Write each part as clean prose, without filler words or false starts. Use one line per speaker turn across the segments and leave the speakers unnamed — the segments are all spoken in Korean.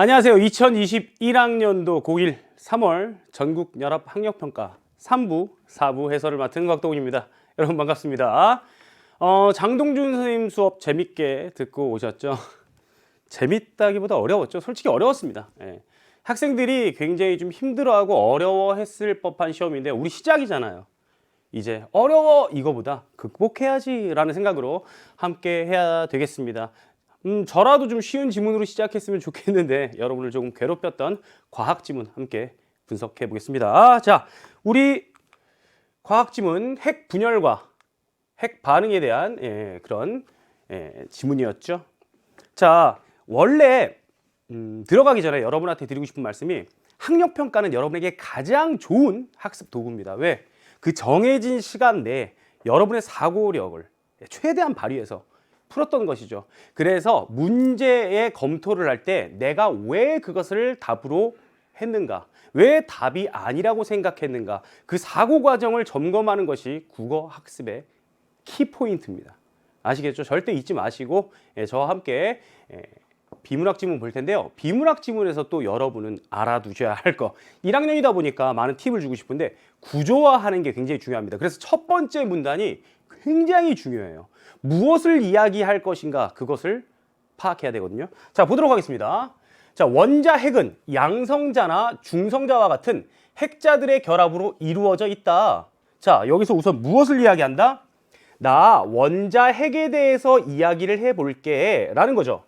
안녕하세요. 2021학년도 고1 3월 전국연합학력평가 3부, 4부 해설을 맡은 곽동훈입니다. 여러분 반갑습니다. 장동준 선생님 수업 재밌게 듣고 오셨죠? 재밌다기보다 어려웠죠. 솔직히 어려웠습니다. 예. 학생들이 굉장히 좀 힘들어하고 어려워했을 법한 시험인데 우리 시작이잖아요. 이제 어려워 이거보다 극복해야지 라는 생각으로 함께 해야 되겠습니다. 저라도 좀 쉬운 지문으로 시작했으면 좋겠는데 여러분을 조금 괴롭혔던 과학 지문 함께 분석해 보겠습니다. 자, 우리 과학 지문 핵 분열과 핵 반응에 대한 그런 지문이었죠. 자, 원래 들어가기 전에 여러분한테 드리고 싶은 말씀이 학력평가는 여러분에게 가장 좋은 학습 도구입니다. 왜? 그 정해진 시간 내에 여러분의 사고력을 최대한 발휘해서 풀었던 것이죠. 그래서 문제의 검토를 할 때 내가 왜 그것을 답으로 했는가, 왜 답이 아니라고 생각했는가, 그 사고 과정을 점검하는 것이 국어 학습의 키포인트입니다. 아시겠죠? 절대 잊지 마시고 저와 함께 비문학 지문 볼 텐데요. 비문학 지문에서 또 여러분은 알아두셔야 할 거, 1학년이다 보니까 많은 팁을 주고 싶은데 구조화하는 게 굉장히 중요합니다. 그래서 첫 번째 문단이 굉장히 중요해요. 무엇을 이야기할 것인가, 그것을 파악해야 되거든요. 자, 보도록 하겠습니다. 자, 원자 핵은 양성자나 중성자와 같은 핵자들의 결합으로 이루어져 있다. 자, 여기서 우선 무엇을 이야기한다? 나 원자 핵에 대해서 이야기를 해볼게 라는 거죠.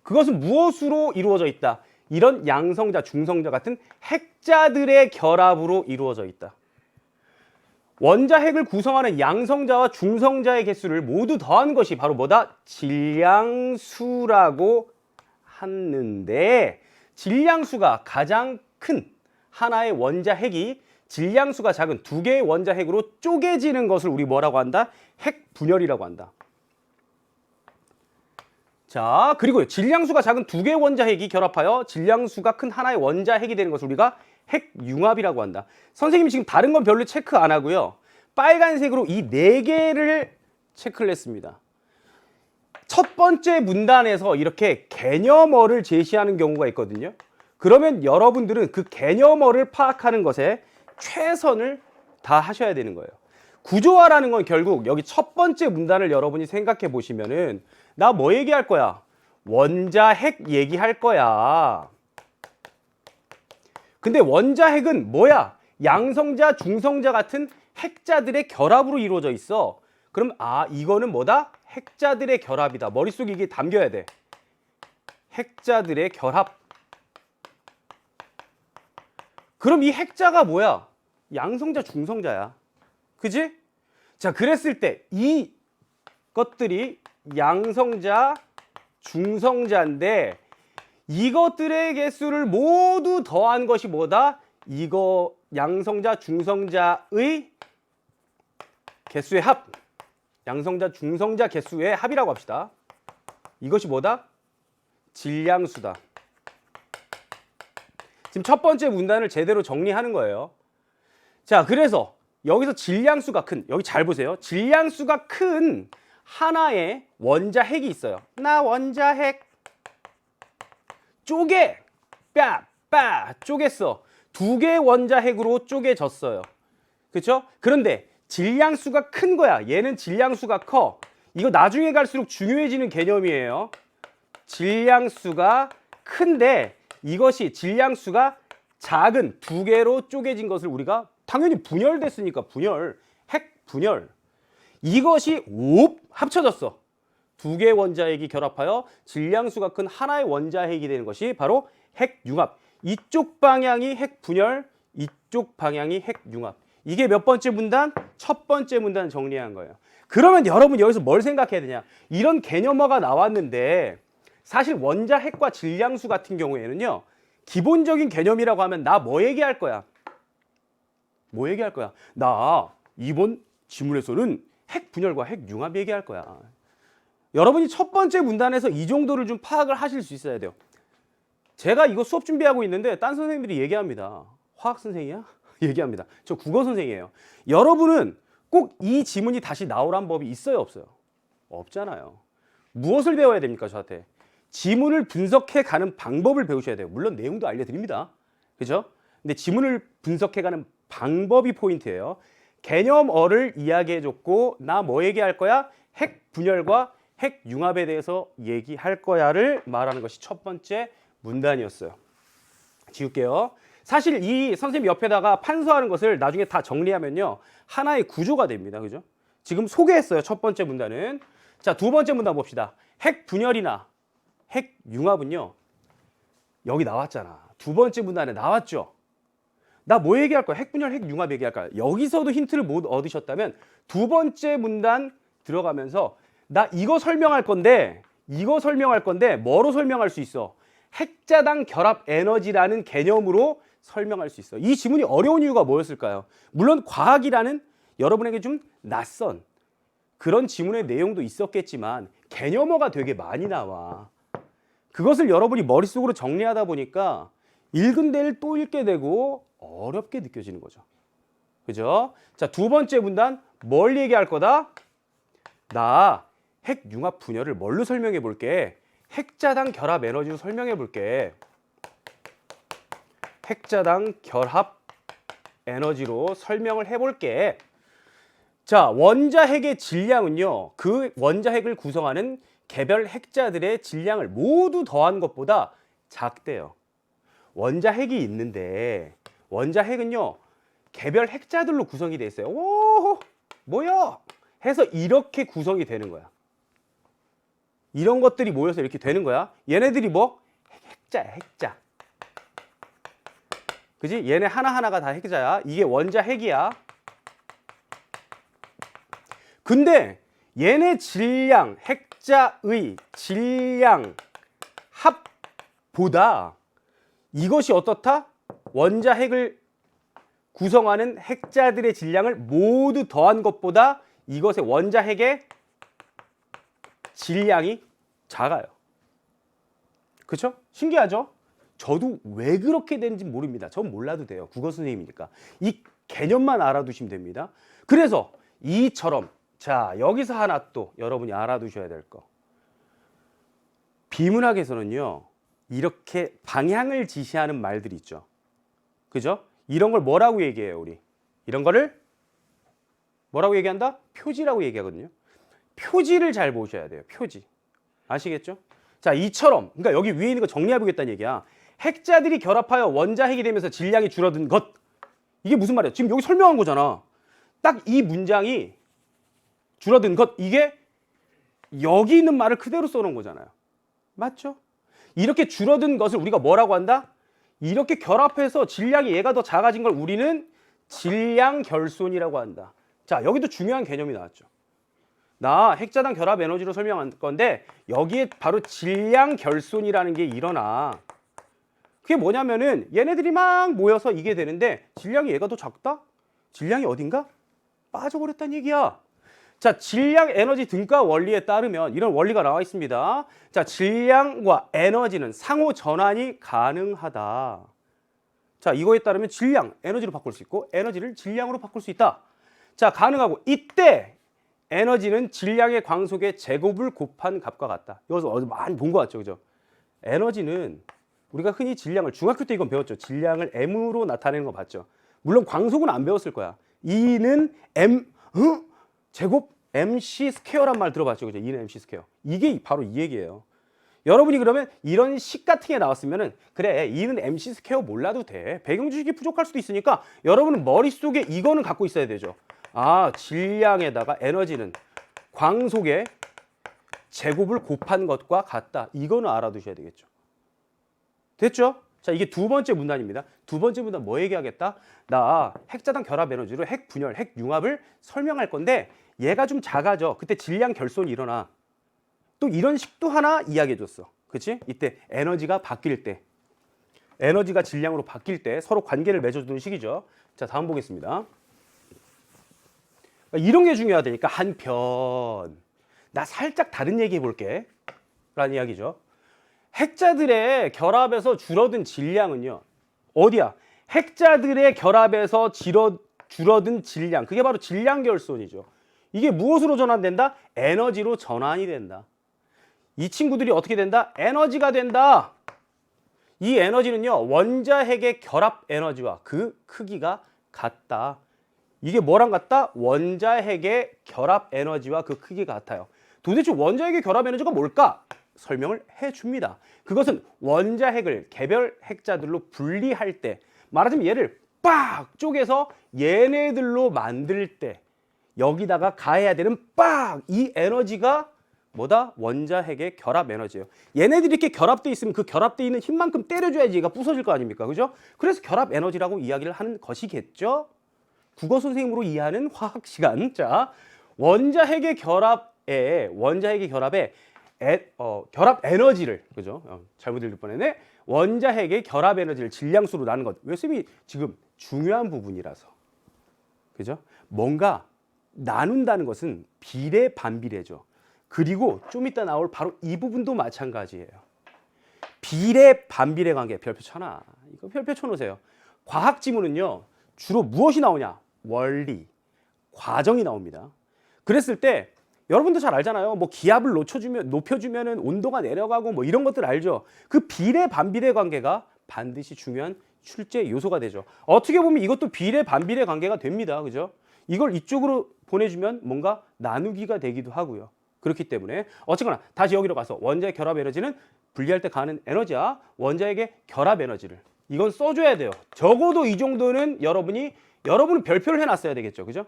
그것은 무엇으로 이루어져 있다? 이런 양성자, 중성자 같은 핵자들의 결합으로 이루어져 있다. 원자 핵을 구성하는 양성자와 중성자의 개수를 모두 더한 것이 바로 뭐다? 질량수라고 하는데, 질량수가 가장 큰 하나의 원자 핵이 질량수가 작은 두 개의 원자 핵으로 쪼개지는 것을 우리 뭐라고 한다? 핵 분열이라고 한다. 자, 그리고 질량수가 작은 두 개의 원자 핵이 결합하여 질량수가 큰 하나의 원자 핵이 되는 것을 우리가 핵융합이라고 한다. 선생님이 지금 다른 건 별로 체크 안 하고요. 빨간색으로 이 네 개를 체크를 했습니다. 첫 번째 문단에서 이렇게 개념어를 제시하는 경우가 있거든요. 그러면 여러분들은 그 개념어를 파악하는 것에 최선을 다하셔야 되는 거예요. 구조화라는 건 결국 여기 첫 번째 문단을 여러분이 생각해 보시면은 나 뭐 얘기할 거야? 원자 핵 얘기할 거야. 근데 원자 핵은 뭐야? 양성자, 중성자 같은 핵자들의 결합으로 이루어져 있어. 그럼 이거는 뭐다? 핵자들의 결합이다. 머릿속에 이게 담겨야 돼. 핵자들의 결합. 그럼 이 핵자가 뭐야? 양성자, 중성자야. 그지? 자, 그랬을 때 이 것들이 양성자, 중성자인데 이것들의 개수를 모두 더한 것이 뭐다? 이거 양성자, 중성자의 개수의 합. 양성자, 중성자 개수의 합이라고 합시다. 이것이 뭐다? 질량수다. 지금 첫 번째 문단을 제대로 정리하는 거예요. 자, 그래서 여기서 질량수가 큰, 여기 잘 보세요. 질량수가 큰 하나의 원자 핵이 있어요. 나 원자 핵 쪼개, 쪼갰어. 두 개의 원자 핵으로 쪼개졌어요. 그렇죠? 그런데 질량수가 큰 거야. 얘는 질량수가 커. 이거 나중에 갈수록 중요해지는 개념이에요. 질량수가 큰데 이것이 질량수가 작은 두 개로 쪼개진 것을 우리가 당연히 분열됐으니까 분열, 핵 분열. 이것이 합쳐졌어. 두 개의 원자 핵이 결합하여 질량수가 큰 하나의 원자 핵이 되는 것이 바로 핵융합. 이쪽 방향이 핵분열, 이쪽 방향이 핵융합. 이게 몇 번째 문단? 첫 번째 문단 정리한 거예요. 그러면 여러분 여기서 뭘 생각해야 되냐? 이런 개념어가 나왔는데 사실 원자 핵과 질량수 같은 경우에는요, 기본적인 개념이라고 하면 나 뭐 얘기할 거야? 뭐 얘기할 거야? 나 이번 지문에서는 핵분열과 핵융합 얘기할 거야. 여러분이 첫 번째 문단에서 이 정도를 좀 파악을 하실 수 있어야 돼요. 제가 이거 수업 준비하고 있는데 딴 선생님들이 얘기합니다. 화학 선생이야? 얘기합니다. 저 국어 선생이에요. 여러분은 꼭 이 지문이 다시 나오란 법이 있어요, 없어요? 없잖아요. 무엇을 배워야 됩니까, 저한테? 지문을 분석해 가는 방법을 배우셔야 돼요. 물론 내용도 알려드립니다. 그죠? 근데 지문을 분석해 가는 방법이 포인트예요. 개념어를 이야기해 줬고 나 뭐 얘기할 거야? 핵 분열과 핵 융합에 대해서 얘기할 거야를 말하는 것이 첫 번째 문단이었어요. 지울게요. 사실 이 선생님 옆에다가 판서하는 것을 나중에 다 정리하면요. 하나의 구조가 됩니다. 그죠? 지금 소개했어요. 첫 번째 문단은. 자, 두 번째 문단 봅시다. 핵 분열이나 핵 융합은요. 여기 나왔잖아. 두 번째 문단에 나왔죠. 나 뭐 얘기할 거야? 핵 분열, 핵 융합 얘기할 거야. 여기서도 힌트를 못 얻으셨다면 두 번째 문단 들어가면서 나 이거 설명할 건데 뭐로 설명할 수 있어? 핵자당 결합 에너지라는 개념으로 설명할 수 있어. 이 지문이 어려운 이유가 뭐였을까요? 물론 과학이라는 여러분에게 좀 낯선 그런 지문의 내용도 있었겠지만 개념어가 되게 많이 나와. 그것을 여러분이 머릿속으로 정리하다 보니까 읽은 데를 또 읽게 되고 어렵게 느껴지는 거죠. 그죠? 자, 두 번째 문단 뭘 얘기할 거다? 나 핵 융합 분열을 뭘로 설명해 볼게? 핵자당 결합 에너지로 설명해 볼게. 핵자당 결합 에너지로 설명을 해 볼게. 자, 원자핵의 질량은요. 그 원자핵을 구성하는 개별 핵자들의 질량을 모두 더한 것보다 작대요. 원자핵이 있는데 원자핵은요. 개별 핵자들로 구성이 돼 있어요. 오, 뭐야? 해서 이렇게 구성이 되는 거야. 이런 것들이 모여서 이렇게 되는 거야. 얘네들이 뭐? 핵자야, 핵자. 그지? 얘네 하나하나가 다 핵자야. 이게 원자핵이야. 근데 얘네 질량, 핵자의 질량 합보다 이것이 어떻다? 원자핵을 구성하는 핵자들의 질량을 모두 더한 것보다 이것의 원자핵의 질량이 작아요. 그렇죠? 신기하죠? 저도 왜 그렇게 되는지 모릅니다. 전 몰라도 돼요. 국어 선생님이니까. 이 개념만 알아두시면 됩니다. 그래서 이처럼 자, 여기서 하나 또 여러분이 알아두셔야 될 거. 비문학에서는요. 이렇게 방향을 지시하는 말들이 있죠. 그죠? 이런 걸 뭐라고 얘기해요, 우리? 이런 거를 뭐라고 얘기한다? 표지라고 얘기하거든요. 표지를 잘 보셔야 돼요. 표지. 아시겠죠? 자, 이처럼 그러니까 여기 위에 있는 거 정리해 보겠다는 얘기야. 핵자들이 결합하여 원자핵이 되면서 질량이 줄어든 것. 이게 무슨 말이야? 지금 여기 설명한 거잖아. 딱 이 문장이 줄어든 것. 이게 여기 있는 말을 그대로 써놓은 거잖아요. 맞죠? 이렇게 줄어든 것을 우리가 뭐라고 한다? 이렇게 결합해서 질량이 얘가 더 작아진 걸 우리는 질량 결손이라고 한다. 자, 여기도 중요한 개념이 나왔죠. 나 핵자당 결합 에너지로 설명한 건데 여기에 바로 질량 결손이라는 게 일어나. 그게 뭐냐면은 얘네들이 막 모여서 이게 되는데 질량이 얘가 더 작다? 질량이 어딘가? 빠져버렸다는 얘기야. 자, 질량 에너지 등가 원리에 따르면 이런 원리가 나와 있습니다. 자, 질량과 에너지는 상호 전환이 가능하다. 자, 이거에 따르면 질량, 에너지로 바꿀 수 있고 에너지를 질량으로 바꿀 수 있다. 자, 가능하고 이때 에너지는 질량의 광속의 제곱을 곱한 값과 같다. 이것을 어제 많이 본 것 같죠, 그죠? 에너지는 우리가 흔히 질량을 중학교 때 이건 배웠죠. 질량을 m으로 나타내는 거 봤죠. 물론 광속은 안 배웠을 거야. E는 m 제곱 mc 스퀘어란 말 들어봤죠, 그죠? E는 mc 스퀘어. 이게 바로 이 얘기예요. 여러분이 그러면 이런 식 같은 게 나왔으면은 그래, E는 mc 스퀘어 몰라도 돼. 배경 지식이 부족할 수도 있으니까 여러분은 머릿속에 이거는 갖고 있어야 되죠. 아, 질량에다가 에너지는 광속의 제곱을 곱한 것과 같다. 이거는 알아두셔야 되겠죠. 됐죠? 자, 이게 두 번째 문단입니다. 두 번째 문단 뭐 얘기하겠다? 나 핵자당 결합 에너지로 핵 분열, 핵 융합을 설명할 건데 얘가 좀 작아져. 그때 질량 결손이 일어나. 또 이런 식도 하나 이야기해 줬어. 그치? 이때 에너지가 바뀔 때, 에너지가 질량으로 바뀔 때 서로 관계를 맺어주는 식이죠. 자, 다음 보겠습니다. 이런 게 중요하다니까. 한편 나 살짝 다른 얘기 해볼게 라는 이야기죠. 핵자들의 결합에서 줄어든 질량은요, 어디야? 핵자들의 결합에서 줄어든 질량, 그게 바로 질량 결손이죠. 이게 무엇으로 전환된다? 에너지로 전환이 된다. 이 친구들이 어떻게 된다? 에너지가 된다. 이 에너지는요, 원자핵의 결합 에너지와 그 크기가 같다. 이게 뭐랑 같다? 원자핵의 결합 에너지와 그 크기가 같아요. 도대체 원자핵의 결합 에너지가 뭘까? 설명을 해줍니다. 그것은 원자핵을 개별 핵자들로 분리할 때, 말하자면 얘를 빡 쪼개서 얘네들로 만들 때 여기다가 가해야 되는 빡! 이 에너지가 뭐다? 원자핵의 결합 에너지예요. 얘네들이 이렇게 결합돼 있으면 그 결합돼 있는 힘만큼 때려줘야지 얘가 부서질 거 아닙니까? 그죠? 그래서 결합 에너지라고 이야기를 하는 것이겠죠? 국어 선생님으로 이해하는 화학 시간. 자, 원자핵의 결합에 결합 에너지를, 그죠? 잘못 읽을 뻔했네. 원자핵의 결합 에너지를 질량수로 나눈 것. 왜 쌤이 지금 중요한 부분이라서. 그죠? 뭔가 나눈다는 것은 비례 반비례죠. 그리고 좀 이따 나올 바로 이 부분도 마찬가지예요. 비례 반비례 관계 별표 쳐놔. 이거 별표 쳐놓으세요. 과학 지문은요, 주로 무엇이 나오냐? 원리, 과정이 나옵니다. 그랬을 때 여러분도 잘 알잖아요. 뭐 기압을 높여주면은 온도가 내려가고 뭐 이런 것들 알죠. 그 비례 반비례 관계가 반드시 중요한 출제 요소가 되죠. 어떻게 보면 이것도 비례 반비례 관계가 됩니다. 그죠? 이걸 이쪽으로 보내주면 뭔가 나누기가 되기도 하고요. 그렇기 때문에 어쨌거나 다시 여기로 가서 원자의 결합 에너지는 분리할 때 가는 에너지와 원자핵의 결합 에너지를 이건 써줘야 돼요. 적어도 이 정도는 여러분은 별표를 해놨어야 되겠죠. 그죠?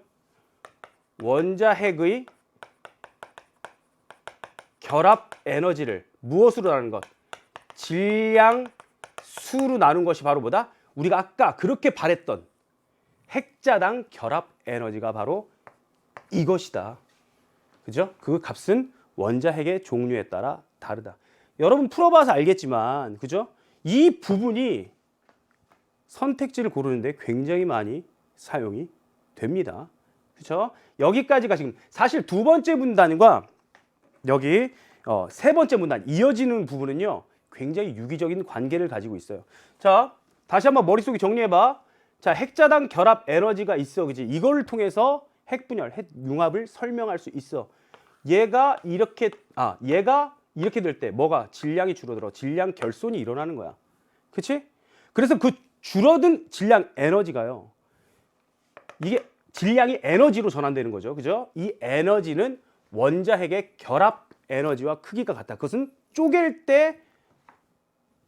원자핵의 결합 에너지를 무엇으로 나눈 것? 질량수로 나눈 것이 바로 뭐다? 우리가 아까 그렇게 바랬던 핵자당 결합 에너지가 바로 이것이다. 그죠? 그 값은 원자핵의 종류에 따라 다르다. 여러분 풀어봐서 알겠지만, 그죠? 이 부분이 선택지를 고르는데 굉장히 많이 사용이 됩니다. 그렇죠? 여기까지가 지금 사실 두 번째 문단과 여기 세 번째 문단 이어지는 부분은요, 굉장히 유기적인 관계를 가지고 있어요. 자, 다시 한번 머릿속에 정리해봐. 자, 핵자당 결합 에너지가 있어, 그지? 이걸 통해서 핵분열, 핵융합을 설명할 수 있어. 얘가 이렇게 될 때 뭐가 질량이 줄어들어, 질량 결손이 일어나는 거야. 그치? 그래서 그 줄어든 질량 에너지가요, 이게 질량이 에너지로 전환되는 거죠. 그죠? 이 에너지는 원자핵의 결합 에너지와 크기가 같다. 그것은 쪼갤 때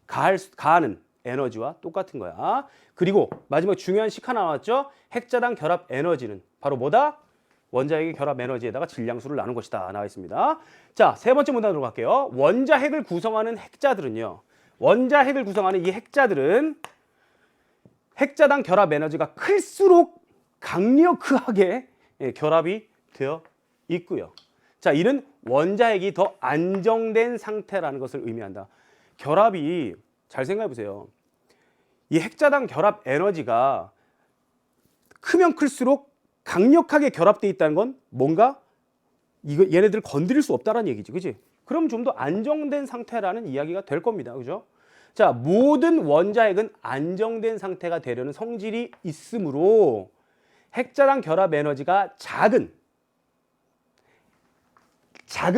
가하는 에너지와 똑같은 거야. 그리고 마지막 중요한 식 하나 나왔죠? 핵자당 결합 에너지는 바로 뭐다? 원자핵의 결합 에너지에다가 질량수를 나눈 것이다. 나와 있습니다. 자, 세 번째 문단으로 갈게요. 원자핵을 구성하는 핵자들은요, 원자핵을 구성하는 이 핵자들은 핵자당 결합 에너지가 클수록 강력하게 결합이 되어 있고요. 자, 이는 원자핵이 더 안정된 상태라는 것을 의미한다. 결합이, 잘 생각해 보세요. 이 핵자당 결합 에너지가 크면 클수록 강력하게 결합되어 있다는 건 뭔가 얘네들을 건드릴 수 없다는 얘기지. 그지? 그럼 좀 더 안정된 상태라는 이야기가 될 겁니다. 그죠? 자, 모든 원자핵은 안정된 상태가 되려는 성질이 있으므로 핵자당 결합 에너지가 작은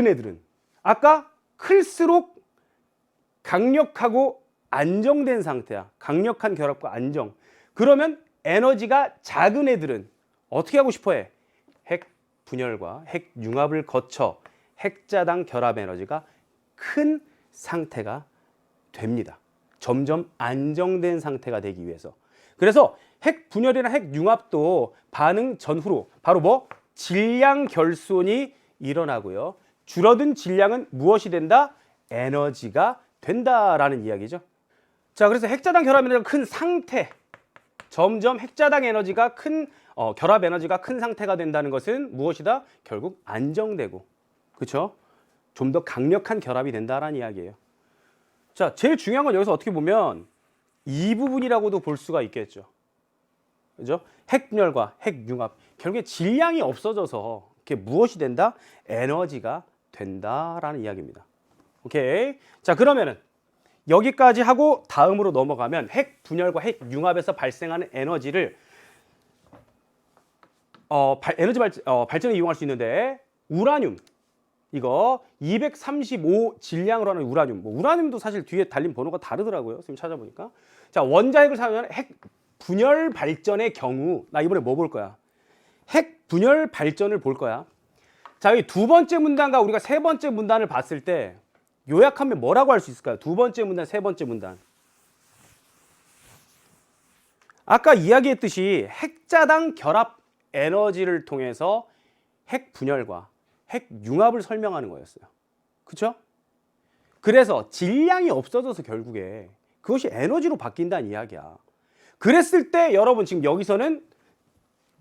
애들은 아까 클수록 강력하고 안정된 상태야. 강력한 결합과 안정. 그러면 에너지가 작은 애들은 어떻게 하고 싶어 해? 핵 분열과 핵 융합을 거쳐 핵자당 결합 에너지가 큰 상태가 됩니다. 점점 안정된 상태가 되기 위해서. 그래서 핵 분열이나 핵 융합도 반응 전후로 바로 뭐? 질량 결손이 일어나고요. 줄어든 질량은 무엇이 된다? 에너지가 된다라는 이야기죠. 자, 그래서 핵자당 결합 에너지가 큰 상태, 점점 핵자당 에너지가 결합 에너지가 큰 상태가 된다는 것은 무엇이다? 결국 안정되고, 그렇죠? 좀 더 강력한 결합이 된다라는 이야기예요. 자, 제일 중요한 건 여기서 어떻게 보면 이 부분이라고도 볼 수가 있겠죠. 그죠? 핵분열과 핵융합, 결국에 질량이 없어져서 이게 무엇이 된다? 에너지가 된다라는 이야기입니다. 오케이. 자, 그러면은 여기까지 하고 다음으로 넘어가면 핵분열과 핵융합에서 발생하는 에너지를 발전에 이용할 수 있는데, 우라늄, 이거 235 질량으로 하는 우라늄. 뭐 우라늄도 사실 뒤에 달린 번호가 다르더라고요. 지금 찾아보니까. 자, 원자핵을 사용하는 핵 분열 발전의 경우, 나 이번에 뭐 볼 거야? 핵 분열 발전을 볼 거야. 자, 이 두 번째 문단과 우리가 세 번째 문단을 봤을 때 요약하면 뭐라고 할 수 있을까요? 두 번째 문단, 세 번째 문단. 아까 이야기했듯이 핵자당 결합 에너지를 통해서 핵 분열과 핵 융합을 설명하는 거였어요. 그렇죠? 그래서 질량이 없어져서 결국에 그것이 에너지로 바뀐다는 이야기야. 그랬을 때 여러분 지금 여기서는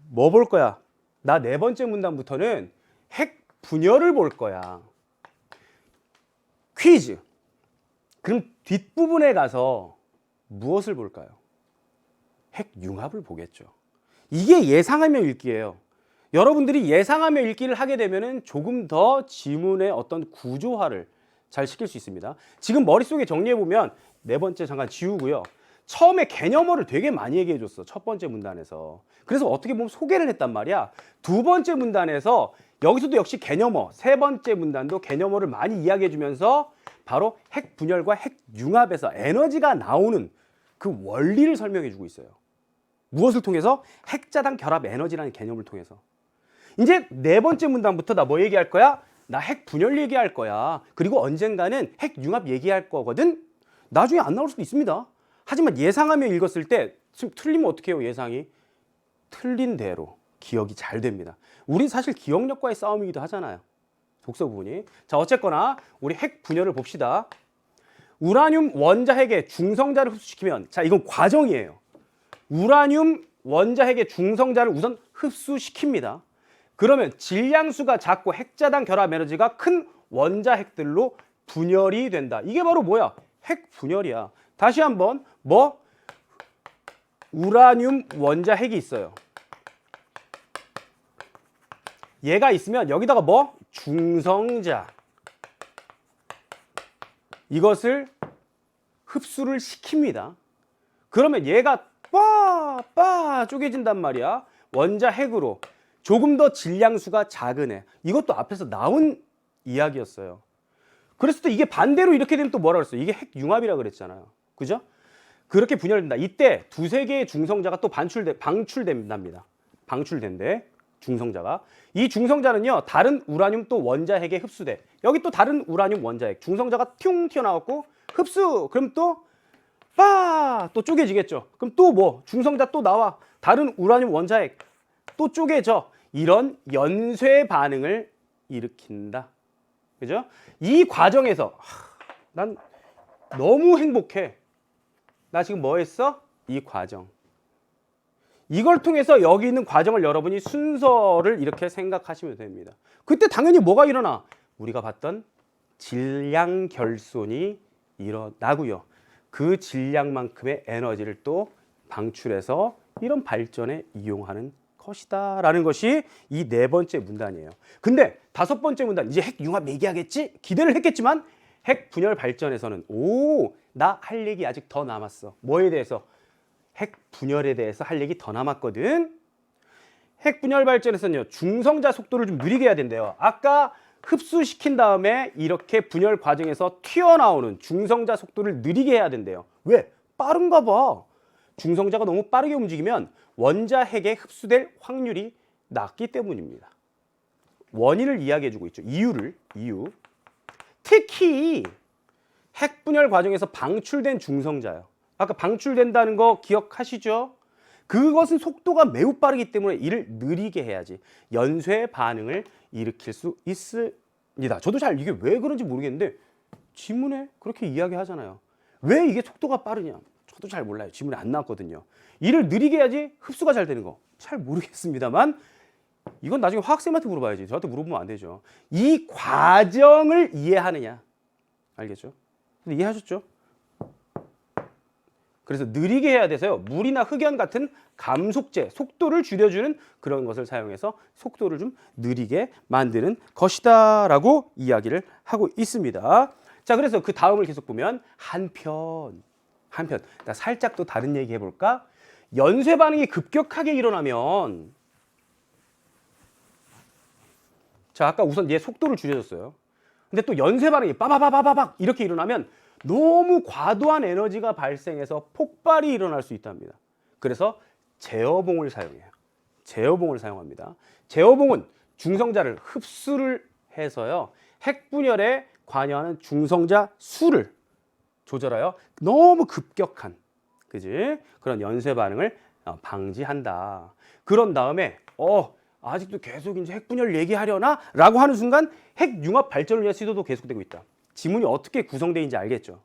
뭐 볼 거야? 나 네 번째 문단부터는 핵 분열을 볼 거야. 퀴즈. 그럼 뒷부분에 가서 무엇을 볼까요? 핵 융합을 보겠죠. 이게 예상하며 읽기예요. 여러분들이 예상하며 읽기를 하게 되면 조금 더 지문의 어떤 구조화를 잘 시킬 수 있습니다. 지금 머릿속에 정리해보면 네 번째 잠깐 지우고요. 처음에 개념어를 되게 많이 얘기해 줬어. 첫 번째 문단에서. 그래서 어떻게 보면 소개를 했단 말이야. 두 번째 문단에서 여기서도 역시 개념어, 세 번째 문단도 개념어를 많이 이야기해 주면서 바로 핵 분열과 핵 융합에서 에너지가 나오는 그 원리를 설명해 주고 있어요. 무엇을 통해서? 핵자당 결합 에너지라는 개념을 통해서. 이제 네 번째 문단부터 나 뭐 얘기할 거야? 나 핵 분열 얘기할 거야. 그리고 언젠가는 핵 융합 얘기할 거거든. 나중에 안 나올 수도 있습니다. 하지만 예상하며 읽었을 때 틀리면 어떻게 해요? 예상이 틀린 대로 기억이 잘 됩니다. 우리 사실 기억력과의 싸움이기도 하잖아요. 독서 부분이. 자, 어쨌거나 우리 핵 분열을 봅시다. 우라늄 원자핵의 중성자를 흡수시키면, 자, 이건 과정이에요. 우라늄 원자핵의 중성자를 우선 흡수시킵니다. 그러면 질량수가 작고 핵자당 결합 에너지가 큰 원자핵들로 분열이 된다. 이게 바로 뭐야? 핵 분열이야. 다시 한번 뭐? 우라늄 원자핵이 있어요. 얘가 있으면 여기다가 뭐? 중성자. 이것을 흡수를 시킵니다. 그러면 얘가 빠 쪼개진단 말이야. 원자핵으로. 조금 더 질량수가 작은 애. 이것도 앞에서 나온 이야기였어요. 그랬을 때 이게 반대로 이렇게 되면 또 뭐라 그랬어요? 이게 핵 융합이라 그랬잖아요. 그죠? 그렇게 분열된다. 이때 두세 개의 중성자가 또 방출된답니다. 방출된대. 중성자가. 이 중성자는요, 다른 우라늄 또 원자핵에 흡수돼. 여기 또 다른 우라늄 원자핵. 중성자가 퉁 튀어나왔고, 흡수! 그럼 또, 또 쪼개지겠죠. 그럼 또 뭐? 중성자 또 나와. 다른 우라늄 원자핵. 또 쪼개져. 이런 연쇄 반응을 일으킨다. 그죠? 이 과정에서, 난 너무 행복해. 나 지금 뭐 했어? 이 과정. 이걸 통해서 여기 있는 과정을 여러분이 순서를 이렇게 생각하시면 됩니다. 그때 당연히 뭐가 일어나? 우리가 봤던 질량 결손이 일어나고요. 그 질량만큼의 에너지를 또 방출해서 이런 발전에 이용하는 것이다 라는 것이 이 네 번째 문단이에요. 근데 다섯 번째 문단, 이제 핵 융합 얘기하겠지? 기대를 했겠지만 핵 분열 발전에서는 나 할 얘기 아직 더 남았어. 뭐에 대해서? 핵 분열에 대해서 할 얘기 더 남았거든. 핵 분열 발전에서는요, 중성자 속도를 좀 느리게 해야 된대요. 아까 흡수시킨 다음에 이렇게 분열 과정에서 튀어나오는 중성자 속도를 느리게 해야 된대요. 왜? 빠른가 봐. 중성자가 너무 빠르게 움직이면 원자핵에 흡수될 확률이 낮기 때문입니다. 원인을 이야기해주고 있죠. 이유. 특히 핵 분열 과정에서 방출된 중성자요. 아까 방출된다는 거 기억하시죠? 그것은 속도가 매우 빠르기 때문에 이를 느리게 해야지 연쇄 반응을 일으킬 수 있습니다. 저도 잘 이게 왜 그런지 모르겠는데 지문에 그렇게 이야기하잖아요. 왜 이게 속도가 빠르냐? 저도 잘 몰라요. 지문에 안 나왔거든요. 이를 느리게 해야지 흡수가 잘 되는 거. 잘 모르겠습니다만 이건 나중에 화학쌤한테 물어봐야지. 저한테 물어보면 안 되죠. 이 과정을 이해하느냐. 알겠죠? 근데 이해하셨죠? 그래서 느리게 해야 돼서요. 물이나 흑연 같은 감속제, 속도를 줄여주는 그런 것을 사용해서 속도를 좀 느리게 만드는 것이다 라고 이야기를 하고 있습니다. 자, 그래서 그 다음을 계속 보면 한편 살짝 또 다른 얘기 해볼까? 연쇄 반응이 급격하게 일어나면 자, 아까 우선 얘 속도를 줄여줬어요. 근데 또 연쇄 반응이 빠바바바바박 이렇게 일어나면 너무 과도한 에너지가 발생해서 폭발이 일어날 수 있답니다. 그래서 제어봉을 사용해요. 제어봉을 사용합니다. 제어봉은 중성자를 흡수를 해서요, 핵분열에 관여하는 중성자 수를 조절하여 너무 급격한, 그지? 그런 연쇄 반응을 방지한다. 그런 다음에 아직도 계속 이제 핵분열 얘기하려나? 라고 하는 순간 핵융합 발전을 위한 시도도 계속되고 있다. 지문이 어떻게 구성되는지 알겠죠?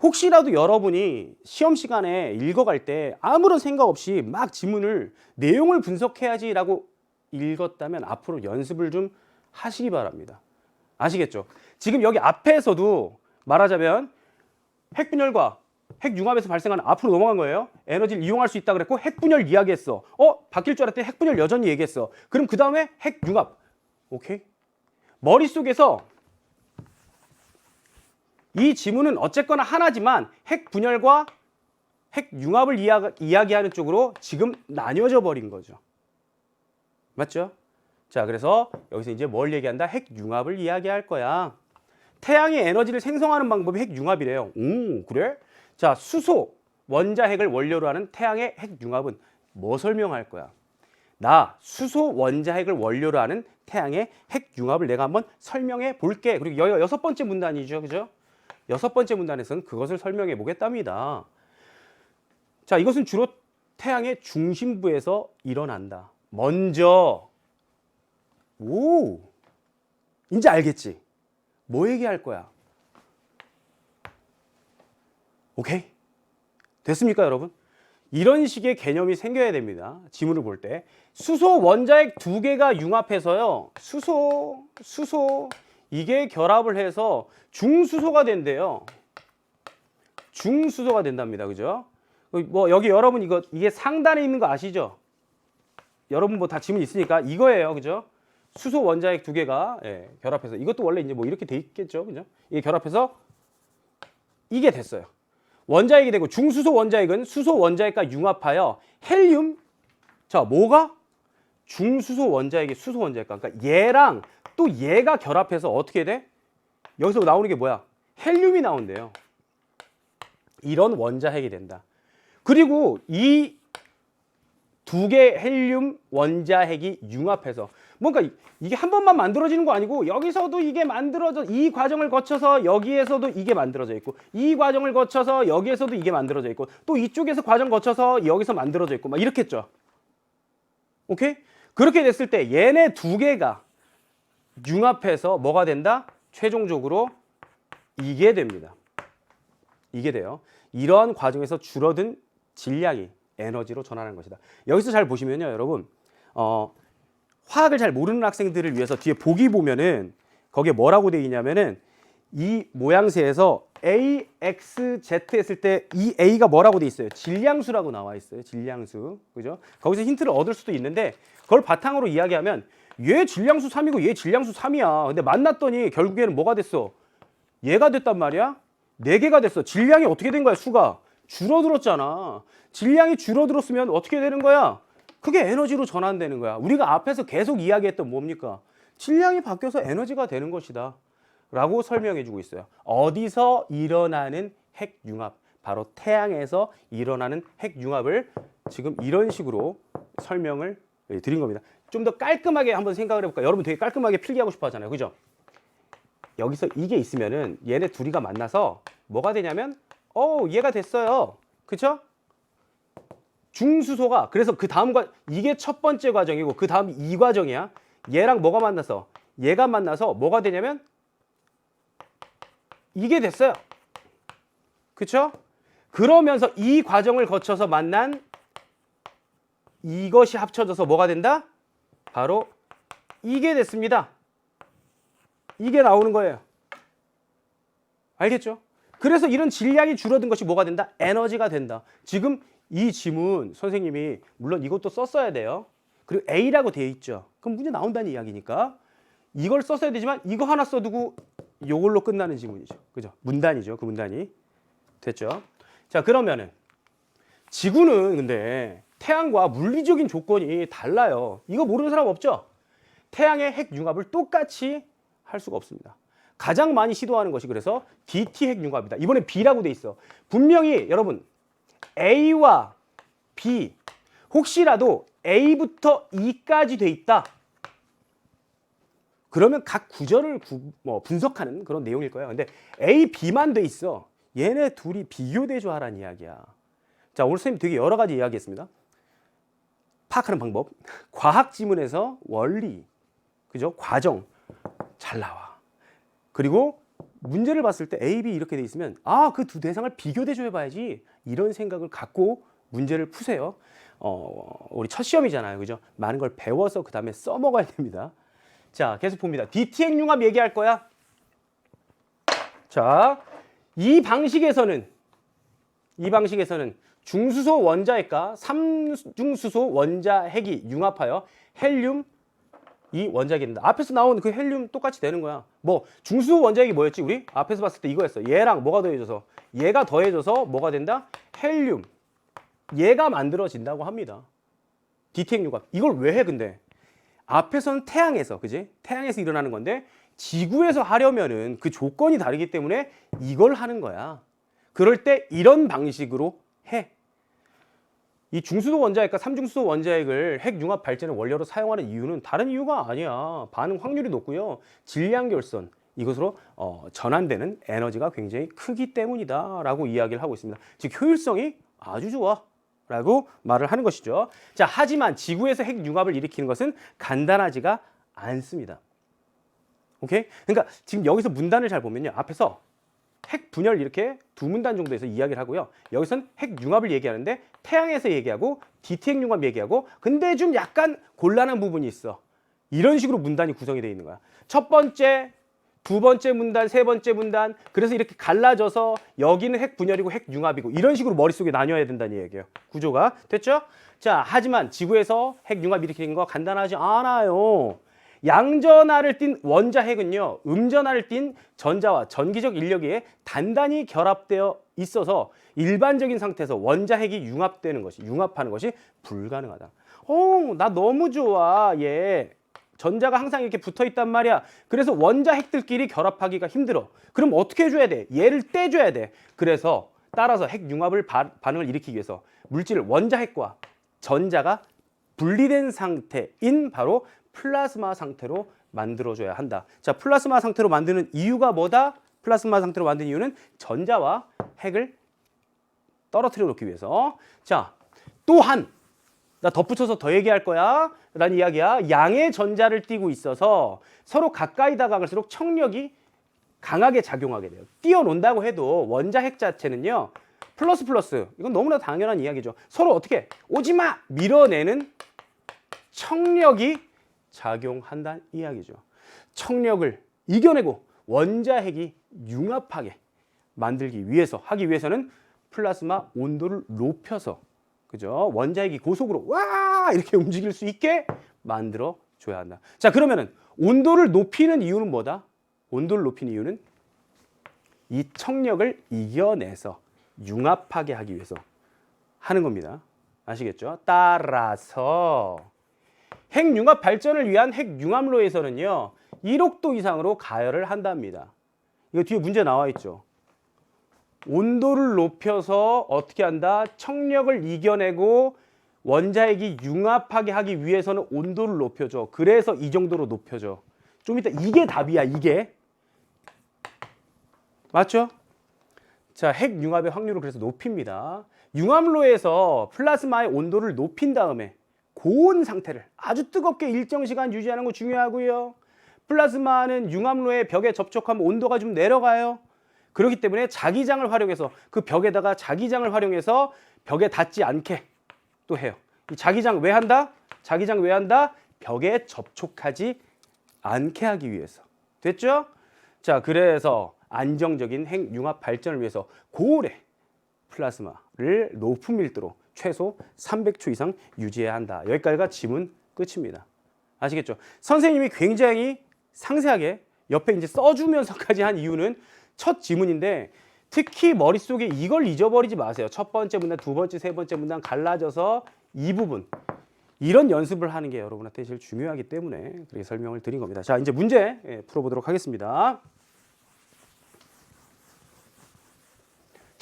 혹시라도 여러분이 시험 시간에 읽어갈 때 아무런 생각 없이 막 지문을 내용을 분석해야지라고 읽었다면 앞으로 연습을 좀 하시기 바랍니다. 아시겠죠? 지금 여기 앞에서도 말하자면 핵분열과 핵융합에서 발생하는, 앞으로 넘어간 거예요. 에너지를 이용할 수 있다 그랬고 핵분열 이야기했어. 바뀔 줄 알았더니 핵분열 여전히 얘기했어. 그럼 그 다음에 핵융합. 오케이? 머릿속에서 이 지문은 어쨌거나 하나지만 핵분열과 핵융합을 이야기하는 쪽으로 지금 나뉘어져 버린 거죠. 맞죠? 자, 그래서 여기서 이제 뭘 얘기한다? 핵융합을 이야기할 거야. 태양의 에너지를 생성하는 방법이 핵융합이래요. 그래? 자, 수소 원자핵을 원료로 하는 태양의 핵융합은 뭐 설명할 거야? 나 수소 원자핵을 원료로 하는 태양의 핵융합을 내가 한번 설명해 볼게. 그리고 여기가 6번째 문단이죠. 그죠? 6번째 문단에서는 그것을 설명해 보겠답니다. 자, 이것은 주로 태양의 중심부에서 일어난다. 먼저 이제 알겠지? 뭐 얘기할 거야? 오케이? 됐습니까, 여러분? 이런 식의 개념이 생겨야 됩니다. 지문을 볼 때. 수소 원자핵 2개가 융합해서요. 수소 이게 결합을 해서 중수소가 된대요. 중수소가 된답니다. 그죠? 뭐 여기 여러분 이게 상단에 있는 거 아시죠? 여러분 뭐 다 지문 있으니까 이거예요. 그죠? 수소 원자핵 2개가 결합해서, 이것도 원래 이제 뭐 이렇게 돼 있겠죠. 그죠? 이게 결합해서 이게 됐어요. 원자핵이 되고, 중수소 원자핵은 수소 원자핵과 융합하여 헬륨, 자, 뭐가? 중수소 원자핵이 수소 원자핵과, 그러니까 얘랑 또 얘가 결합해서 어떻게 돼? 여기서 나오는 게 뭐야? 헬륨이 나온대요. 이런 원자핵이 된다. 그리고 이 2개 헬륨 원자핵이 융합해서, 뭔가 이게 한 번만 만들어지는 거 아니고 여기서도 이게 만들어져, 이 과정을 거쳐서 여기에서도 이게 만들어져 있고, 이 과정을 거쳐서 여기에서도 이게 만들어져 있고, 또 이쪽에서 과정 거쳐서 여기서 만들어져 있고, 막 이렇겠죠. 오케이? 그렇게 됐을 때 얘네 2개가 융합해서 뭐가 된다? 최종적으로 이게 됩니다. 이게 돼요. 이러한 과정에서 줄어든 질량이 에너지로 전환하는 것이다. 여기서 잘 보시면요, 여러분, 화학을 잘 모르는 학생들을 위해서 뒤에 보기 보면은 거기에 뭐라고 되어 있냐면은 이 모양새에서 A, X, Z 했을 때 이 A가 뭐라고 되어 있어요? 질량수라고 나와 있어요. 질량수. 그죠? 거기서 힌트를 얻을 수도 있는데 그걸 바탕으로 이야기하면 얘 질량수 3이고 얘 질량수 3이야. 근데 만났더니 결국에는 뭐가 됐어? 얘가 됐단 말이야? 4개가 됐어. 질량이 어떻게 된 거야? 수가 줄어들었잖아. 질량이 줄어들었으면 어떻게 되는 거야? 그게 에너지로 전환되는 거야. 우리가 앞에서 계속 이야기했던 뭡니까? 질량이 바뀌어서 에너지가 되는 것이다 라고 설명해 주고 있어요. 어디서 일어나는 핵융합? 바로 태양에서 일어나는 핵융합을 지금 이런 식으로 설명을 드린 겁니다. 좀 더 깔끔하게 한번 생각을 해볼까요? 여러분 되게 깔끔하게 필기하고 싶어 하잖아요. 그죠? 여기서 이게 있으면은 얘네 둘이가 만나서 뭐가 되냐면 얘가 됐어요. 그쵸? 중수소가, 그래서 그 다음 이게 첫 번째 과정이고 그 다음 이 과정이야. 얘랑 뭐가 만나서, 얘가 만나서 뭐가 되냐면 이게 됐어요. 그쵸? 그러면서 이 과정을 거쳐서 만난 이것이 합쳐져서 뭐가 된다? 바로 이게 됐습니다. 이게 나오는 거예요. 알겠죠? 그래서 이런 질량이 줄어든 것이 뭐가 된다? 에너지가 된다. 지금 이 지문 선생님이 물론 이것도 썼어야 돼요. 그리고 A라고 되어 있죠. 그럼 문제 나온다는 이야기니까 이걸 썼어야 되지만 이거 하나 써두고 이걸로 끝나는 지문이죠. 그죠? 문단이죠. 그 문단이. 됐죠? 자, 그러면은 지구는 근데 태양과 물리적인 조건이 달라요. 이거 모르는 사람 없죠? 태양의 핵융합을 똑같이 할 수가 없습니다. 가장 많이 시도하는 것이 그래서 DT 핵융합이다. 이번에 B라고 돼 있어. 분명히 여러분 A와 B 혹시라도 A부터 E까지 돼 있다. 그러면 각 구절을 분석하는 그런 내용일 거예요. 근데 A, B만 돼 있어. 얘네 둘이 비교대조하라는 이야기야. 자, 오늘 선생님 되게 여러 가지 이야기했습니다. 파악하는 방법, 과학 지문에서 원리, 그죠? 과정 잘 나와. 그리고 문제를 봤을 때 A, B 이렇게 돼 있으면 그 두 대상을 비교대조해봐야지 이런 생각을 갖고 문제를 푸세요. 우리 첫 시험이잖아요, 그죠? 많은 걸 배워서 그 다음에 써먹어야 됩니다. 자, 계속 봅니다. DT 핵융합 얘기할 거야. 자, 이 방식에서는 중수소 원자핵과 삼중수소 원자핵이 융합하여 헬륨 이 원자핵이 된다. 앞에서 나온 그 헬륨 똑같이 되는 거야. 뭐 중수소 원자핵이 뭐였지? 우리 앞에서 봤을 때 이거였어. 얘랑 뭐가 더해져서 얘가 더해져서 뭐가 된다? 헬륨. 얘가 만들어진다고 합니다. DT 핵융합. 이걸 왜 해 근데? 앞에서는 태양에서, 그지? 태양에서 일어나는 건데 지구에서 하려면은 그 조건이 다르기 때문에 이걸 하는 거야. 그럴 때 이런 방식으로 해. 이 중수소 원자핵과 삼중수소 원자핵을 핵융합 발전의 원료로 사용하는 이유는 다른 이유가 아니야. 반응 확률이 높고요. 질량 결선, 이것으로 전환되는 에너지가 굉장히 크기 때문이다 라고 이야기를 하고 있습니다. 즉 효율성이 아주 좋아 라고 말을 하는 것이죠. 자, 하지만 지구에서 핵융합을 일으키는 것은 간단하지가 않습니다. 오케이? 그러니까 지금 여기서 문단을 잘 보면요. 앞에서 핵 분열 이렇게 두 문단 정도에서 이야기를 하고요. 여기서는 핵융합을 얘기하는데 태양에서 얘기하고 DT 핵융합 얘기하고 근데 좀 약간 곤란한 부분이 있어. 이런 식으로 문단이 구성이 되어 있는 거야. 첫 번째, 두 번째 문단, 세 번째 문단. 그래서 이렇게 갈라져서 여기는 핵 분열이고 핵 융합이고 이런 식으로 머릿속에 나뉘어야 된다는 얘기예요. 구조가. 됐죠? 자, 하지만 지구에서 핵 융합 일으키는 거 간단하지 않아요. 양전하를 띤 원자핵은요. 음전하를 띤 전자와 전기적 인력에 단단히 결합되어 있어서 일반적인 상태에서 원자핵이 융합하는 것이 불가능하다. 나 너무 좋아. 얘. 전자가 항상 이렇게 붙어 있단 말이야. 그래서 원자핵들끼리 결합하기가 힘들어. 그럼 어떻게 해줘야 돼? 얘를 떼줘야 돼. 그래서 따라서 핵융합을 반응을 일으키기 위해서 물질을 원자핵과 전자가 분리된 상태인 바로 플라즈마 상태로 만들어줘야 한다. 자, 플라즈마 상태로 만드는 이유가 뭐다? 플라즈마 상태로 만드는 이유는 전자와 핵을 떨어뜨려 놓기 위해서. 자, 또한 나 덧붙여서 더 얘기할 거야 라는 이야기야. 양의 전자를 띠고 있어서 서로 가까이 다가갈수록 청력이 강하게 작용하게 돼요. 띄워놓는다고 해도 원자핵 자체는요. 플러스 이건 너무나 당연한 이야기죠. 서로 어떻게 오지마 밀어내는 청력이 작용한다는 이야기죠. 청력을 이겨내고 원자핵이 융합하게 하기 위해서는 플라즈마 온도를 높여서, 그죠? 원자핵이 고속으로 와 이렇게 움직일 수 있게 만들어 줘야 한다. 자, 그러면은 온도를 높이는 이유는 뭐다? 온도를 높이는 이유는 이 청력을 이겨내서 융합하게 하기 위해서 하는 겁니다. 아시겠죠? 따라서 핵융합 발전을 위한 핵융합로에서는요 1억 도 이상으로 가열을 한답니다. 이거 뒤에 문제 나와 있죠. 온도를 높여서 어떻게 한다? 청력을 이겨내고 원자핵이 융합하게 하기 위해서는 온도를 높여줘. 그래서 이 정도로 높여줘. 좀 이따 이게 답이야. 이게 맞죠? 자, 핵융합의 확률을 그래서 높입니다. 융합로에서 플라즈마의 온도를 높인 다음에 고온 상태를 아주 뜨겁게 일정 시간 유지하는 거 중요하고요. 플라즈마는 융합로의 벽에 접촉하면 온도가 좀 내려가요. 그렇기 때문에 자기장을 활용해서 그 벽에다가 자기장을 활용해서 벽에 닿지 않게 또 해요. 이 자기장 왜 한다? 자기장 왜 한다? 벽에 접촉하지 않게 하기 위해서. 됐죠? 자, 그래서 안정적인 핵융합 발전을 위해서 고온의 플라즈마를 높은 밀도로 최소 300초 이상 유지해야 한다. 여기까지가 지문 끝입니다. 아시겠죠? 선생님이 굉장히 상세하게 옆에 이제 써주면서까지 한 이유는 첫 지문인데 특히 머릿속에 이걸 잊어버리지 마세요. 첫 번째 문단, 두 번째, 세 번째 문단 갈라져서 이 부분 이런 연습을 하는 게 여러분한테 제일 중요하기 때문에 그렇게 설명을 드린 겁니다. 자, 이제 문제 풀어보도록 하겠습니다.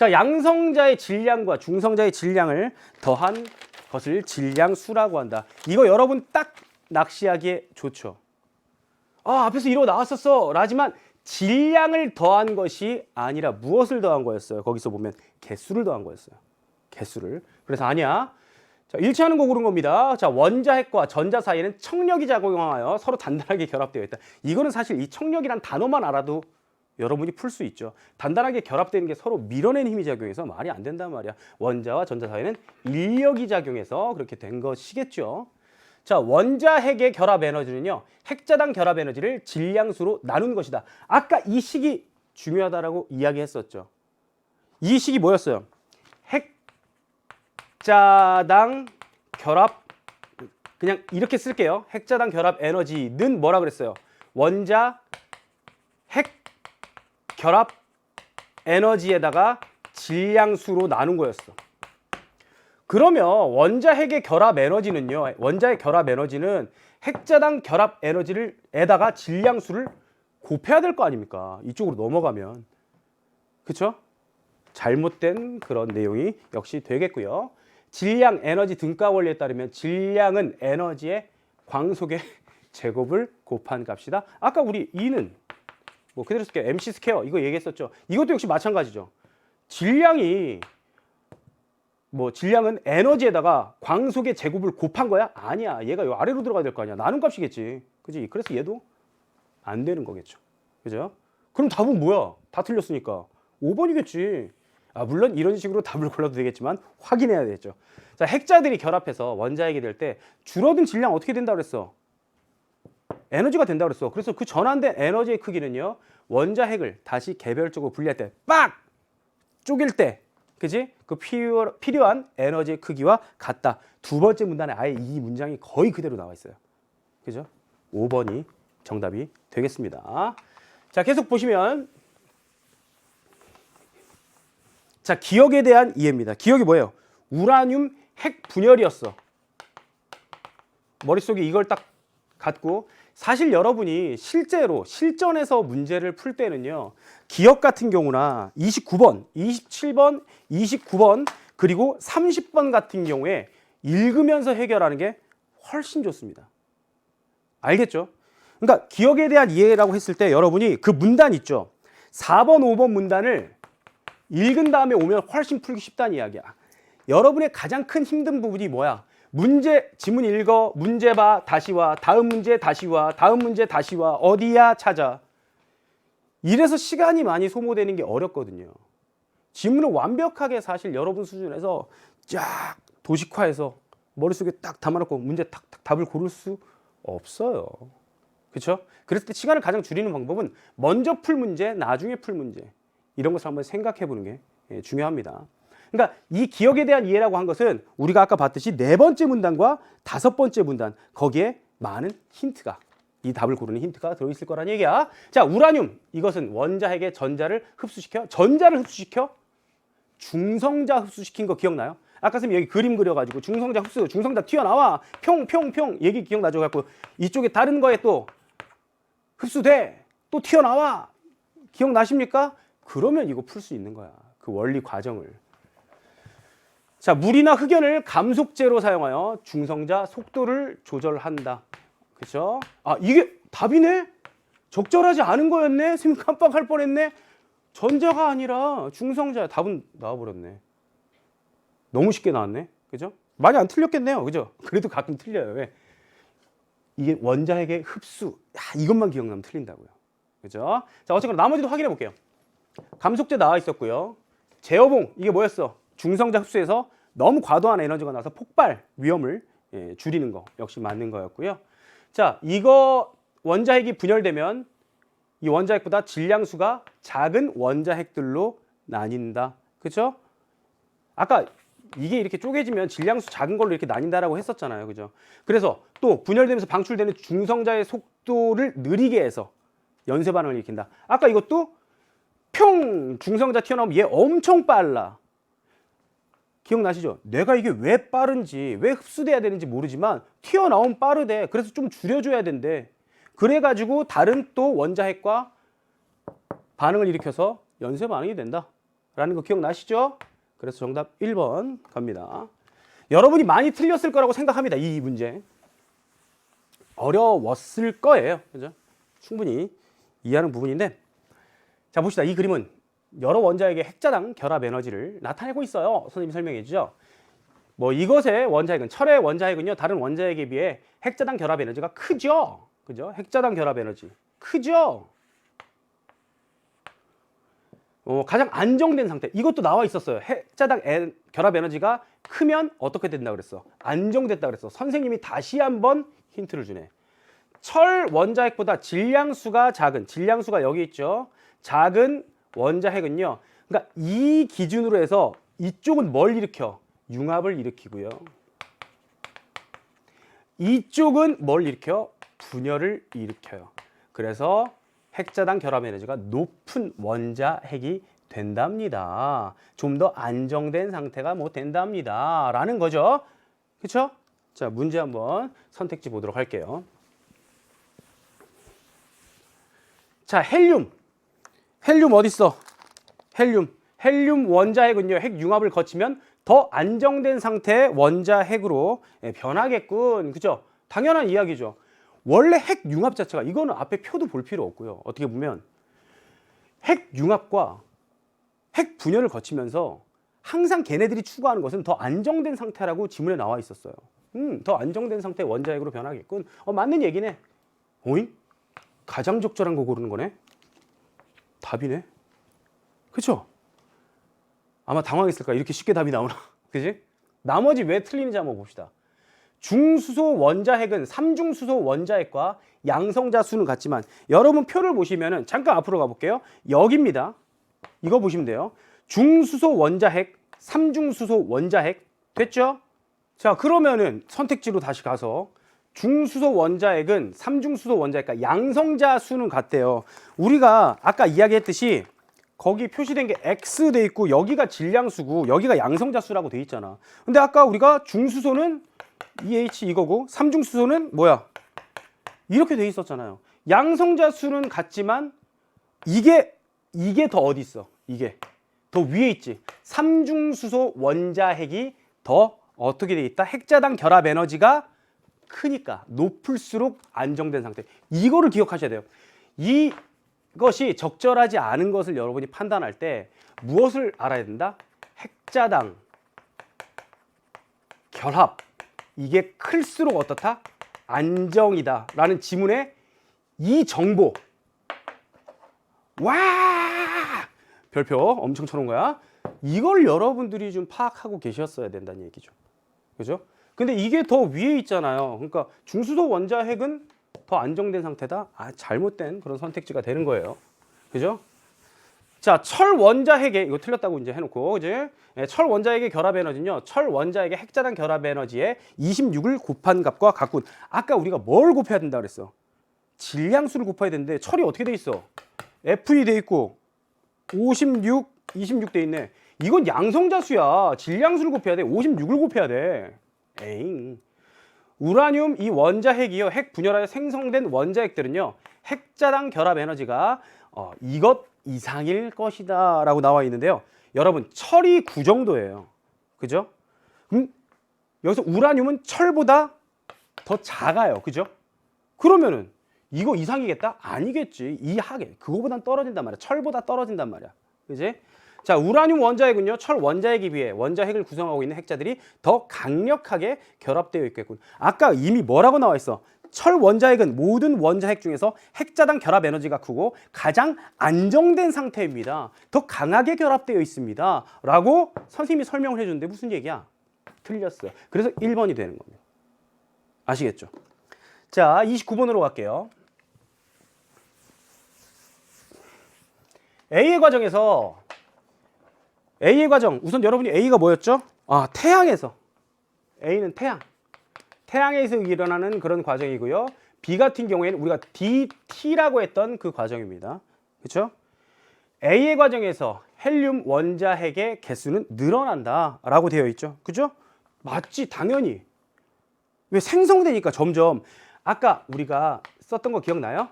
자, 양성자의 질량과 중성자의 질량을 더한 것을 질량수라고 한다. 이거 여러분 딱 낚시하기에 좋죠. 아, 앞에서 이러고 나왔었어 라지만 질량을 더한 것이 아니라 무엇을 더한 거였어요? 거기서 보면 개수를 더한 거였어요. 개수를. 그래서 아니야. 자, 일치하는 거 고른 겁니다. 자, 원자핵과 전자 사이에는 청력이 작용하여 서로 단단하게 결합되어 있다. 이거는 사실 이 청력이란 단어만 알아도 여러분이 풀 수 있죠. 단단하게 결합되는 게 서로 밀어내는 힘이 작용해서 말이 안 된단 말이야. 원자와 전자 사이에는 인력이 작용해서 그렇게 된 것이겠죠. 자, 원자핵의 결합 에너지는요, 핵자당 결합 에너지를 질량수로 나누는 것이다. 아까 이 식이 중요하다라고 이야기했었죠. 이 식이 뭐였어요? 핵자당 결합, 그냥 이렇게 쓸게요. 핵자당 결합 에너지는 뭐라 그랬어요? 원자 핵 결합 에너지에다가 질량수로 나눈 거였어. 그러면 원자핵의 결합 에너지는요, 원자의 결합 에너지는 핵자당 결합 에너지를에다가 질량수를 곱해야 될 거 아닙니까? 이쪽으로 넘어가면. 그쵸? 잘못된 그런 내용이 역시 되겠고요. 질량 에너지 등가 원리에 따르면 질량은 에너지의 광속의 제곱을 곱한 값이다. 아까 우리 E는 뭐 그대로 쓸게요. MC 스퀘어 이거 얘기했었죠. 이것도 역시 마찬가지죠. 질량은 에너지에다가 광속의 제곱을 곱한 거야? 아니야. 얘가 요 아래로 들어가야 될 거 아니야. 나눈 값이겠지. 그지? 그래서 얘도 안 되는 거겠죠. 그죠? 그럼 답은 뭐야? 다 틀렸으니까 5번이겠지. 아, 물론 이런 식으로 답을 골라도 되겠지만 확인해야 되겠죠. 자, 핵자들이 결합해서 원자핵이 될 때 줄어든 질량 어떻게 된다고 그랬어? 에너지가 된다고 그랬어. 그래서 그 전환된 에너지의 크기는요, 원자핵을 다시 개별적으로 분리할 때 빡! 쪼갤 때, 그지? 그 필요한 에너지의 크기와 같다. 두 번째 문단에 아예 이 문장이 거의 그대로 나와 있어요. 그죠? 5번이 정답이 되겠습니다. 자, 계속 보시면, 자, 기억에 대한 이해입니다. 기억이 뭐예요? 우라늄 핵 분열이었어. 머릿속에 이걸 딱 갖고, 사실 여러분이 실제로 실전에서 문제를 풀 때는요, 기억 같은 경우나 29번, 27번, 29번 그리고 30번 같은 경우에 읽으면서 해결하는 게 훨씬 좋습니다. 알겠죠? 그러니까 기억에 대한 이해라고 했을 때 여러분이 그 문단 있죠? 4번, 5번 문단을 읽은 다음에 오면 훨씬 풀기 쉽다는 이야기야. 여러분의 가장 큰 힘든 부분이 뭐야? 문제, 지문 읽어, 문제 봐, 다시 와, 다음 문제 다시 와, 다음 문제 다시 와, 어디야 찾아. 이래서 시간이 많이 소모되는 게 어렵거든요. 지문을 완벽하게 사실 여러분 수준에서 쫙 도식화해서 머릿속에 딱 담아놓고 문제 탁탁 답을 고를 수 없어요. 그렇죠? 그랬을 때 시간을 가장 줄이는 방법은 먼저 풀 문제, 나중에 풀 문제. 이런 것을 한번 생각해 보는 게 중요합니다. 그러니까 이 기억에 대한 이해라고 한 것은 우리가 아까 봤듯이 네 번째 문단과 다섯 번째 문단, 거기에 많은 힌트가, 이 답을 고르는 힌트가 들어있을 거란 얘기야. 자, 우라늄, 이것은 원자핵의 전자를 흡수시켜 중성자 흡수시킨 거 기억나요? 아까 선생님 여기 그림 그려가지고 중성자 흡수, 중성자 튀어나와, 평 얘기 기억나죠? 갖고 이쪽에 다른 거에 또 흡수돼, 또 튀어나와, 기억나십니까? 그러면 이거 풀 수 있는 거야. 그 원리 과정을. 자, 물이나 흑연을 감속제로 사용하여 중성자 속도를 조절한다. 그렇죠? 아, 이게 답이네? 적절하지 않은 거였네? 선생님 깜빡할 뻔했네? 전자가 아니라 중성자야. 답은 나와버렸네. 너무 쉽게 나왔네. 그죠? 많이 안 틀렸겠네요. 그죠? 그래도 가끔 틀려요. 왜? 이게 원자핵의 흡수. 야, 이것만 기억나면 틀린다고요. 그죠? 자, 어쨌거나 나머지도 확인해 볼게요. 감속제 나와 있었고요. 제어봉, 이게 뭐였어? 중성자 흡수에서 너무 과도한 에너지가 나와서 폭발 위험을 줄이는 거 역시 맞는 거였고요. 자, 이거 원자핵이 분열되면 이 원자핵보다 질량수가 작은 원자핵들로 나뉜다. 그렇죠? 아까 이게 이렇게 쪼개지면 질량수 작은 걸로 이렇게 나뉜다라고 했었잖아요. 그죠? 그래서 또 분열되면서 방출되는 중성자의 속도를 느리게 해서 연쇄 반응을 일으킨다. 아까 이것도 중성자 튀어나오면 얘 엄청 빨라. 기억나시죠? 내가 이게 왜 빠른지, 왜 흡수돼야 되는지 모르지만 튀어나오면 빠르대. 그래서 좀 줄여줘야 된대. 그래가지고 다른 또 원자핵과 반응을 일으켜서 연쇄 반응이 된다. 라는 거 기억나시죠? 그래서 정답 1번 갑니다. 여러분이 많이 틀렸을 거라고 생각합니다. 이 문제. 어려웠을 거예요. 그죠? 충분히 이해하는 부분인데, 자 봅시다. 이 그림은 여러 원자핵의 핵자당 결합 에너지를 나타내고 있어요. 선생님이 설명해 주죠. 뭐 이것의 원자핵은, 철의 원자핵은요, 다른 원자핵에 비해 핵자당 결합 에너지가 크죠. 그죠? 핵자당 결합 에너지 크죠. 가장 안정된 상태. 이것도 나와 있었어요. 핵자당 결합 에너지가 크면 어떻게 된다 그랬어? 안정됐다 그랬어. 선생님이 다시 한번 힌트를 주네. 철 원자핵보다 질량수가 작은, 질량수가 여기 있죠. 작은 원자핵은요. 그러니까 이 기준으로 해서 이쪽은 뭘 일으켜? 융합을 일으키고요. 이쪽은 뭘 일으켜? 분열을 일으켜요. 그래서 핵자당 결합 에너지가 높은 원자핵이 된답니다. 좀 더 안정된 상태가 뭐 된답니다. 라는 거죠. 그렇죠? 자, 문제 한번 선택지 보도록 할게요. 자, 헬륨. 헬륨 어디 있어? 헬륨 원자핵은요. 핵융합을 거치면 더 안정된 상태의 원자핵으로 변하겠군. 그죠? 당연한 이야기죠. 원래 핵융합 자체가, 이거는 앞에 표도 볼 필요 없고요. 어떻게 보면 핵융합과 핵분열을 거치면서 항상 걔네들이 추구하는 것은 더 안정된 상태라고 지문에 나와 있었어요. 더 안정된 상태의 원자핵으로 변하겠군. 맞는 얘기네. 오잉? 가장 적절한 거 고르는 거네. 답이네. 그쵸? 아마 당황했을까? 이렇게 쉽게 답이 나오나? 그지? 나머지 왜 틀리는지 한번 봅시다. 중수소 원자핵은 삼중수소 원자핵과 양성자 수는 같지만, 여러분 표를 보시면은, 잠깐 앞으로 가볼게요. 여기입니다. 이거 보시면 돼요. 중수소 원자핵, 삼중수소 원자핵. 됐죠? 자, 그러면은 선택지로 다시 가서 중수소 원자핵은 삼중수소 원자핵과 양성자 수는 같대요. 우리가 아까 이야기했듯이 거기 표시된 게 X 돼 있고 여기가 질량수고 여기가 양성자 수라고 돼 있잖아. 근데 아까 우리가 중수소는 EH 이거고 삼중수소는 뭐야? 이렇게 돼 있었잖아요. 양성자 수는 같지만 이게 더 어디 있어? 이게 더 위에 있지. 삼중수소 원자핵이 더 어떻게 돼 있다? 핵자당 결합 에너지가 크니까 높을수록 안정된 상태. 이거를 기억하셔야 돼요. 이것이 적절하지 않은 것을 여러분이 판단할 때 무엇을 알아야 된다? 핵자당 결합, 이게 클수록 어떻다? 안정이다 라는 지문에 이 정보, 와 별표 엄청 쳐놓은 거야. 이걸 여러분들이 좀 파악하고 계셨어야 된다는 얘기죠. 그죠? 근데 이게 더 위에 있잖아요. 그러니까 중수소 원자핵은 더 안정된 상태다. 잘못된 그런 선택지가 되는 거예요. 그죠? 자, 철 원자핵의, 이거 틀렸다고 이제 해놓고, 그지? 철 원자핵의 결합 에너지는요, 철 원자핵의 핵자당 결합 에너지의 26을 곱한 값과 같군. 아까 우리가 뭘 곱해야 된다 그랬어? 질량수를 곱해야 되는데, 철이 어떻게 돼 있어? Fe 돼 있고, 56, 26 돼 있네. 이건 양성자수야. 질량수를 곱해야 돼. 56을 곱해야 돼. 에잉. 우라늄 이 원자핵이요, 핵 분열하여 생성된 원자핵들은요, 핵자당 결합 에너지가 이것 이상일 것이다 라고 나와 있는데요. 여러분, 철이 9 정도예요. 그죠? 여기서 우라늄은 철보다 더 작아요. 그죠? 그러면은 이거 이상이겠다? 아니겠지. 이하게. 그거보단 떨어진단 말이야. 철보다 떨어진단 말이야. 그지? 자, 우라늄 원자핵은요, 철 원자핵에 비해 원자핵을 구성하고 있는 핵자들이 더 강력하게 결합되어 있겠군. 아까 이미 뭐라고 나와 있어? 철 원자핵은 모든 원자핵 중에서 핵자당 결합 에너지가 크고 가장 안정된 상태입니다. 더 강하게 결합되어 있습니다. 라고 선생님이 설명을 해주는데 무슨 얘기야? 틀렸어요. 그래서 1번이 되는 겁니다. 아시겠죠? 자, 29번으로 갈게요. A의 과정에서, A의 과정, 우선 여러분이 A가 뭐였죠? 태양에서. A는 태양에서 일어나는 그런 과정이고요. B 같은 경우에는 우리가 DT라고 했던 그 과정입니다. 그렇죠? A의 과정에서 헬륨 원자핵의 개수는 늘어난다라고 되어 있죠. 그죠? 맞지, 당연히. 왜? 생성되니까 점점. 아까 우리가 썼던 거 기억나요?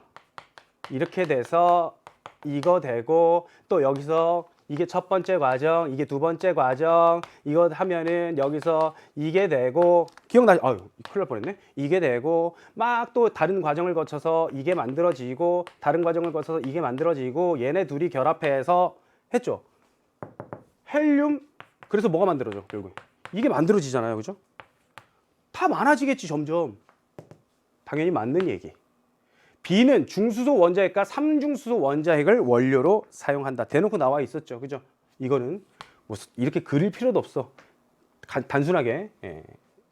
이렇게 돼서 이거 되고 또 여기서 이게 첫 번째 과정, 이게 두 번째 과정, 이거 하면은 여기서 이게 되고, 기억나죠? 아유, 큰일 날 뻔했네. 이게 되고, 막 또 다른 과정을 거쳐서 이게 만들어지고, 다른 과정을 거쳐서 이게 만들어지고, 얘네 둘이 결합해서 했죠. 헬륨, 그래서 뭐가 만들어져, 결국? 이게 만들어지잖아요, 그죠? 다 많아지겠지, 점점. 당연히 맞는 얘기. B는 중수소 원자핵과 삼중수소 원자핵을 원료로 사용한다. 대놓고 나와 있었죠. 그죠? 이거는 뭐 이렇게 그릴 필요도 없어. 단순하게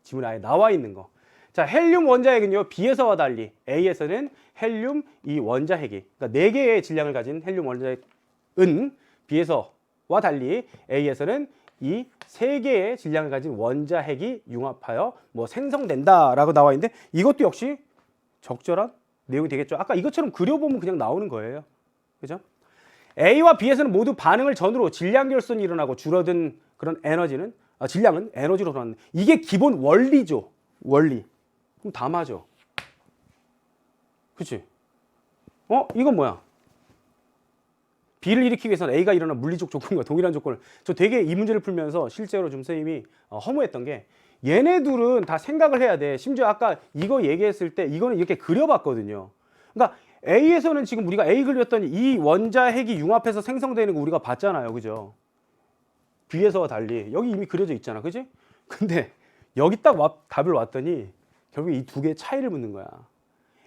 지문에 아예 나와 있는 거. 자, 헬륨 원자핵은요. B에서와 달리 A에서는 헬륨 이 원자핵이 그러니까 4개의 질량을 가진 헬륨 원자핵은 B에서와 달리 A에서는 이 3개의 질량을 가진 원자핵이 융합하여 뭐 생성된다라고 나와 있는데 이것도 역시 적절한 내용이 되겠죠. 아까 이것처럼 그려보면 그냥 나오는 거예요. 그죠? A와 B에서는 모두 반응을 전후로 질량 결손이 일어나고 줄어든 그런 에너지는 질량은 에너지로 돌아가는 이게 기본 원리죠. 원리. 그럼 다 맞아. 그치? 이건 뭐야? B를 일으키기 위해서는 A가 일어난 물리적 조건과 동일한 조건을 저 되게 이 문제를 풀면서 실제로 좀 선생님이 허무했던 게 얘네들은 다 생각을 해야 돼. 심지어 아까 이거 얘기했을 때 이거는 이렇게 그려봤거든요. 그러니까 A에서는 지금 우리가 A 그렸더니 이 원자핵이 융합해서 생성되는 거 우리가 봤잖아요. 그죠? B에서와 달리 여기 이미 그려져 있잖아. 그지? 근데 여기 딱 답을 왔더니 결국 이 두 개의 차이를 묻는 거야.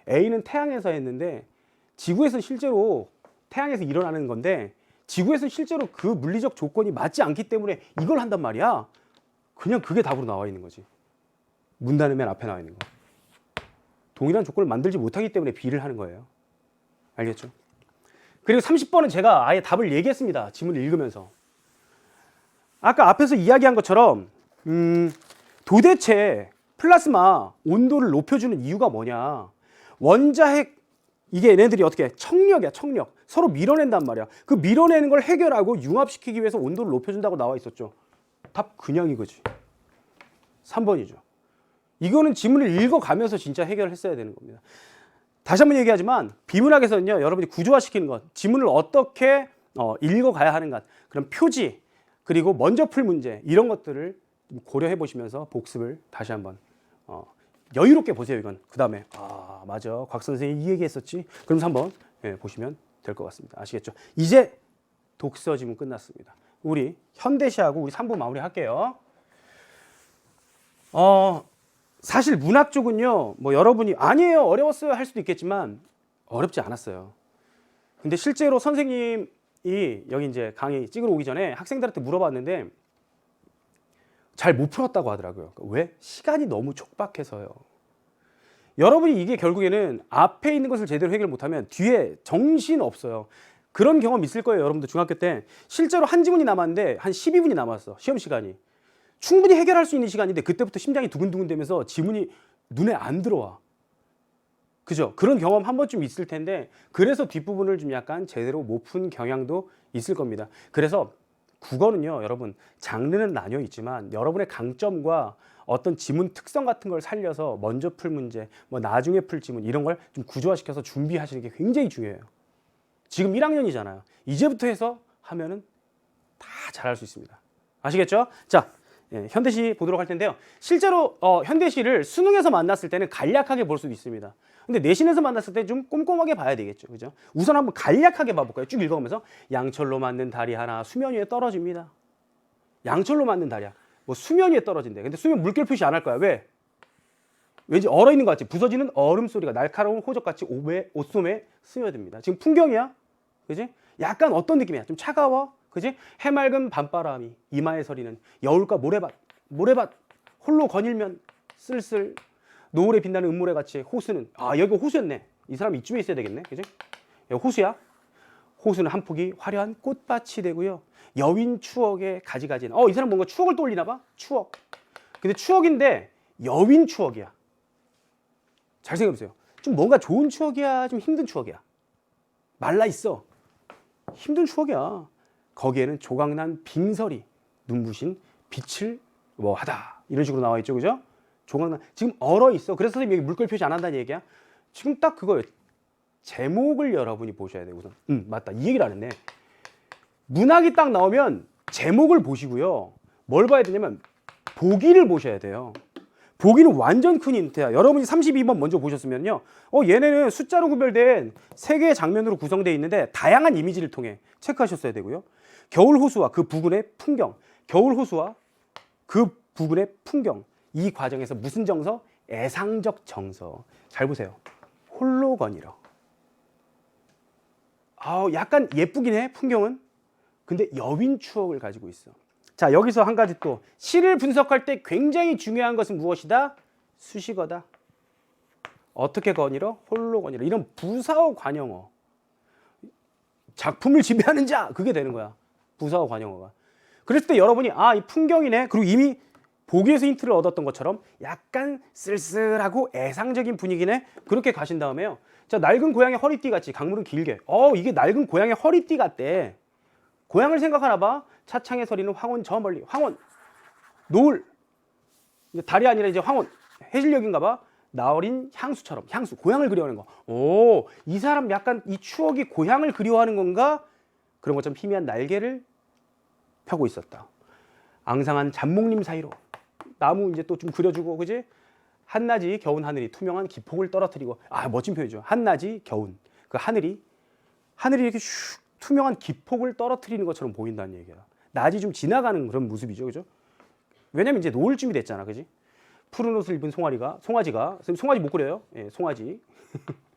A는 태양에서 했는데 지구에서는 실제로 태양에서 일어나는 건데 지구에서는 실제로 그 물리적 조건이 맞지 않기 때문에 이걸 한단 말이야. 그냥 그게 답으로 나와 있는 거지. 문 닫으면 앞에 나와 있는 거. 동일한 조건을 만들지 못하기 때문에 B를 하는 거예요. 알겠죠? 그리고 30번은 제가 아예 답을 얘기했습니다. 지문을 읽으면서. 아까 앞에서 이야기한 것처럼 도대체 플라스마 온도를 높여주는 이유가 뭐냐. 원자핵 이게 얘네들이 어떻게 청력이야. 청력. 서로 밀어낸단 말이야. 그 밀어내는 걸 해결하고 융합시키기 위해서 온도를 높여준다고 나와 있었죠. 답 그냥 이거지. 3번이죠. 이거는 지문을 읽어가면서 진짜 해결했어야 되는 겁니다. 다시 한번 얘기하지만 비문학에서는요. 여러분이 구조화시키는 것, 지문을 어떻게 읽어가야 하는 것, 그런 표지, 그리고 먼저 풀 문제 이런 것들을 고려해 보시면서 복습을 다시 한번 여유롭게 보세요. 이건 그 다음에 맞아 곽 선생님이 이 얘기했었지. 그러면서 한번 보시면 될 것 같습니다. 아시겠죠? 이제 독서 지문 끝났습니다. 우리 현대시하고 우리 3부 마무리할게요. 사실 문학 쪽은요. 뭐 여러분이 아니에요 어려웠어요 할 수도 있겠지만 어렵지 않았어요. 근데 실제로 선생님이 여기 이제 강의 찍으러 오기 전에 학생들한테 물어봤는데 잘 못 풀었다고 하더라고요. 왜? 시간이 너무 촉박해서요. 여러분이 이게 결국에는 앞에 있는 것을 제대로 해결 못하면 뒤에 정신 없어요. 그런 경험 있을 거예요. 여러분들 중학교 때 실제로 한 지문이 남았는데 한 12분이 남았어. 시험 시간이. 충분히 해결할 수 있는 시간인데 그때부터 심장이 두근두근 되면서 지문이 눈에 안 들어와. 그죠? 그런 경험 한 번쯤 있을 텐데 그래서 뒷부분을 좀 약간 제대로 못 푼 경향도 있을 겁니다. 그래서 국어는요, 여러분 장르는 나뉘어 있지만 여러분의 강점과 어떤 지문 특성 같은 걸 살려서 먼저 풀 문제, 뭐 나중에 풀 지문 이런 걸 좀 구조화시켜서 준비하시는 게 굉장히 중요해요. 지금 1학년이잖아요. 이제부터 해서 하면은 다 잘할 수 있습니다. 아시겠죠? 자, 현대시 보도록 할 텐데요. 실제로 현대시를 수능에서 만났을 때는 간략하게 볼 수도 있습니다. 근데 내신에서 만났을 때 좀 꼼꼼하게 봐야 되겠죠. 그죠? 우선 한번 간략하게 봐볼까요? 쭉 읽어가면서 양철로 만든 다리 하나 수면 위에 떨어집니다. 양철로 만든 다리야. 뭐 수면 위에 떨어진대. 근데 수면 물결 표시 안 할 거야. 왜? 왠지 얼어있는 것 같지? 부서지는 얼음 소리가 날카로운 호적같이 옷소매에 스며듭니다. 지금 풍경이야. 그지? 약간 어떤 느낌이야? 좀 차가워. 그지? 해맑은 밤바람이 이마에 서리는 여울과 모래밭 홀로 거닐면 쓸쓸 노을에 빛나는 은모래 같이 호수는 여기 호수였네. 이 사람 이쯤에 있어야 되겠네. 그지? 여기 호수야. 호수는 한 폭이 화려한 꽃밭이 되고요. 여윈 추억의 가지가지는 이 사람 뭔가 추억을 떠올리나 봐. 추억. 근데 추억인데 여윈 추억이야. 잘 생각해보세요. 좀 뭔가 좋은 추억이야, 좀 힘든 추억이야. 말라 있어. 힘든 추억이야. 거기에는 조각난 빙설이 눈부신 빛을 하다. 이런 식으로 나와 있죠. 그죠? 조각난 지금 얼어 있어. 그래서 선생님이 여기 물결 표시 안 한다는 얘기야. 지금 딱 그거예요. 제목을 여러분이 보셔야 돼요. 우선 맞다. 이 얘기를 안 했네. 문학이 딱 나오면 제목을 보시고요. 뭘 봐야 되냐면 보기를 보셔야 돼요. 보기는 완전 큰 힌트야. 여러분이 32번 먼저 보셨으면요. 얘네는 숫자로 구별된 3개의 장면으로 구성되어 있는데 다양한 이미지를 통해 체크하셨어야 되고요. 겨울 호수와 그 부근의 풍경. 겨울 호수와 그 부근의 풍경. 이 과정에서 무슨 정서? 애상적 정서. 잘 보세요. 홀로 거니러. 약간 예쁘긴 해, 풍경은. 근데 여윈 추억을 가지고 있어. 자, 여기서 한 가지 또. 시를 분석할 때 굉장히 중요한 것은 무엇이다? 수식어다. 어떻게 거니러? 홀로 거니러. 이런 부사어 관용어. 작품을 지배하는 자! 그게 되는 거야. 부사어 관용어가. 그랬을 때 여러분이 이 풍경이네. 그리고 이미 보기에서 힌트를 얻었던 것처럼 약간 쓸쓸하고 애상적인 분위기네. 그렇게 가신 다음에요. 자, 낡은 고양이 허리띠 같이 강물은 길게. 이게 낡은 고양이 허리띠 같대. 고향을 생각하나 봐. 차창에 서리는 황혼 저 멀리. 황혼. 노을. 이제 달이 아니라 이제 황혼. 해질녘인가 봐. 나어린 향수처럼. 향수. 고향을 그리워하는 거. 이 사람 약간 이 추억이 고향을 그리워하는 건가? 그런 것처럼 희미한 날개를 펴고 있었다. 앙상한 잡목림 사이로. 나무 이제 또 좀 그려주고, 그지? 한낮이 겨운 하늘이 투명한 기폭을 떨어뜨리고. 멋진 표현이죠. 한낮이 겨운. 그 하늘이 이렇게 슉 투명한 기폭을 떨어뜨리는 것처럼 보인다는 얘기야. 낮이 좀 지나가는 그런 모습이죠, 그죠? 왜냐면 이제 노을쯤이 됐잖아, 그지? 푸른 옷을 입은 송아지가, 선생님 송아지 못 그려요? 예, 송아지.